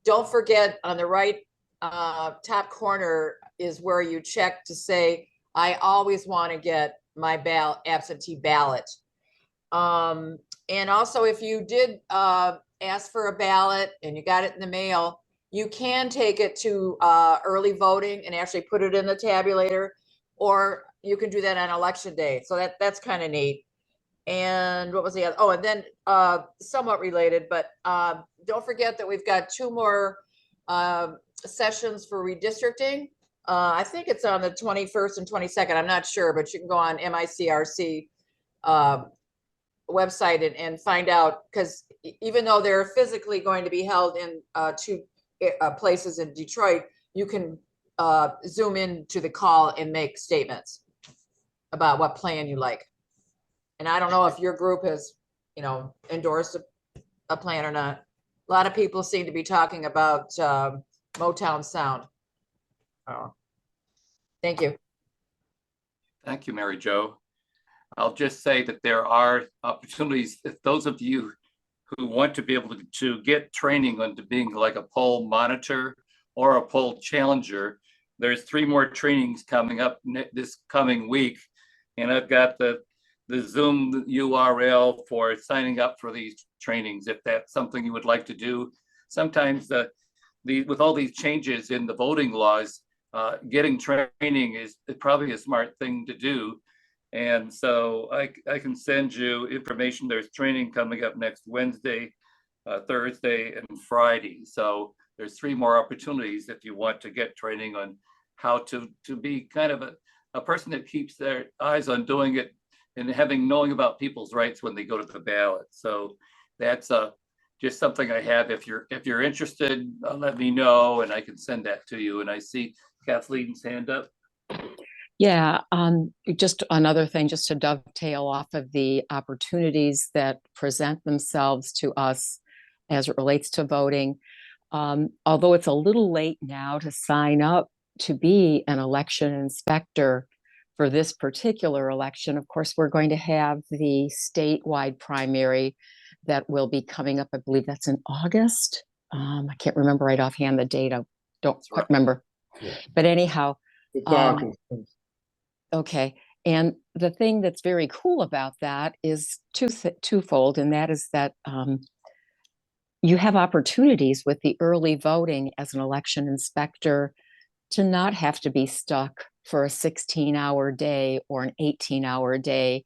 don't forget on the right top corner is where you check to say, I always want to get my absentee ballot. And also, if you did ask for a ballot and you got it in the mail, you can take it to early voting and actually put it in the tabulator, or you can do that on election day. So that's kind of neat. And what was the other? Oh, and then somewhat related, but don't forget that we've got 2 more sessions for redistricting. I think it's on the 21st and 22nd. I'm not sure, but you can go on MICRC website and find out, because even though they're physically going to be held in 2 places in Detroit, you can zoom into the call and make statements about what plan you like. And I don't know if your group has, endorsed a plan or not. A lot of people seem to be talking about Motown Sound. Thank you. Thank you, Mary Jo. I'll just say that there are opportunities, if those of you who want to be able to get training on being like a poll monitor or a poll challenger, there's 3 more trainings coming up this coming week. And I've got the Zoom URL for signing up for these trainings, if that's something you would like to do. Sometimes with all these changes in the voting laws, getting training is probably a smart thing to do. And so I can send you information. There's training coming up next Wednesday, Thursday, and Friday. So there's 3 more opportunities if you want to get training on how to be kind of a person that keeps their eyes on doing it and knowing about people's rights when they go to the ballot. So that's just something I have. If you're interested, let me know and I can send that to you. And I see Kathleen's hand up. Yeah, just another thing, just to dovetail off of the opportunities that present themselves to us as it relates to voting. Although it's a little late now to sign up to be an election inspector for this particular election, of course, we're going to have the statewide primary that will be coming up. I believe that's in August. I can't remember right offhand the date. I don't quite remember. Yeah. But anyhow, okay. And the thing that's very cool about that is twofold, and that is that you have opportunities with the early voting as an election inspector to not have to be stuck for a 16-hour day or an 18-hour day,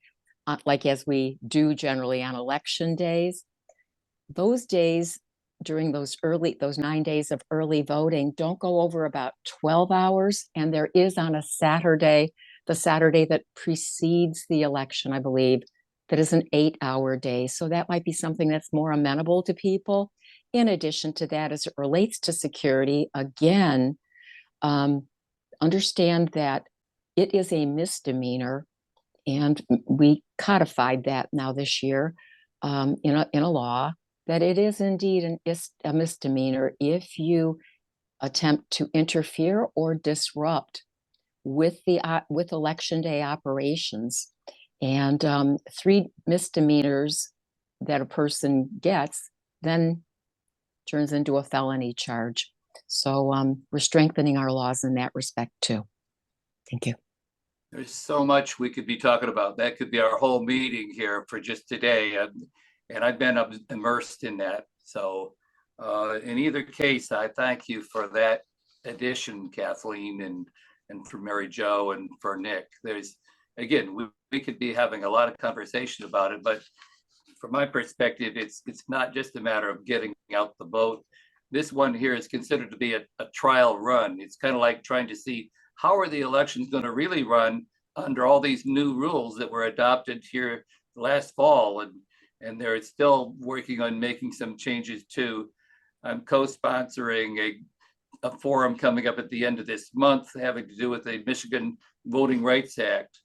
like as we do generally on election days. Those days during those 9 days of early voting don't go over about 12 hours. And there is on a Saturday, the Saturday that precedes the election, I believe, that is an 8-hour day. So that might be something that's more amenable to people. In addition to that, as it relates to security, again, understand that it is a misdemeanor, and we codified that now this year, in a law that it is indeed a misdemeanor if you attempt to interfere or disrupt with with election day operations. And 3 misdemeanors that a person gets then turns into a felony charge. So we're strengthening our laws in that respect too. Thank you. There's so much we could be talking about. That could be our whole meeting here for just today. And I've been immersed in that. So in either case, I thank you for that addition, Kathleen, and for Mary Jo and for Nick. There's, again, we could be having a lot of conversation about it, but from my perspective, it's not just a matter of getting out the vote. This one here is considered to be a trial run. It's kind of like trying to see how are the elections going to really run under all these new rules that were adopted here last fall, and they're still working on making some changes too. I'm co-sponsoring a forum coming up at the end of this month having to do with the Michigan Voting Rights Act.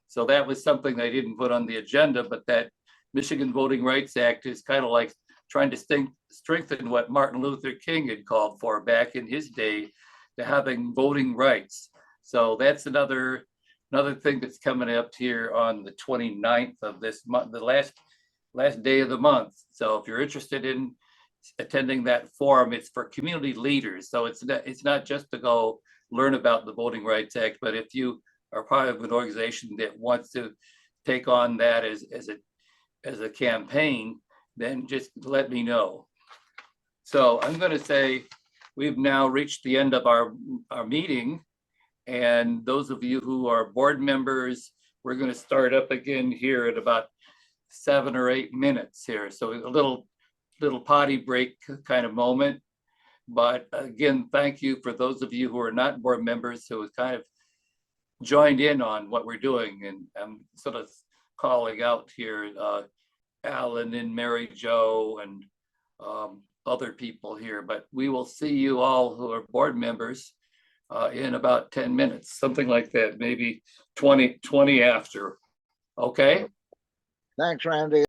So that was something they didn't put on the agenda, but that Michigan Voting Rights Act is kind of like trying to strengthen what Martin Luther King had called for back in his day, to having voting rights. So that's another thing that's coming up here on the 29th of this month, the last day of the month. So if you're interested in attending that forum, it's for community leaders. So it's not just to go learn about the Voting Rights Act, but if you are part of an organization that wants to take on that as a campaign, then just let me know. So I'm going to say we've now reached the end of our meeting. And those of you who are board members, we're going to start up again here at about 7 or 8 minutes here. So a little potty break kind of moment. But again, thank you for those of you who are not board members who have kind of joined in on what we're doing. And I'm sort of calling out here Alan and Mary Jo and other people here, but we will see you all who are board members in about 10 minutes, something like that, maybe 20 after. Okay. Thanks, Randy.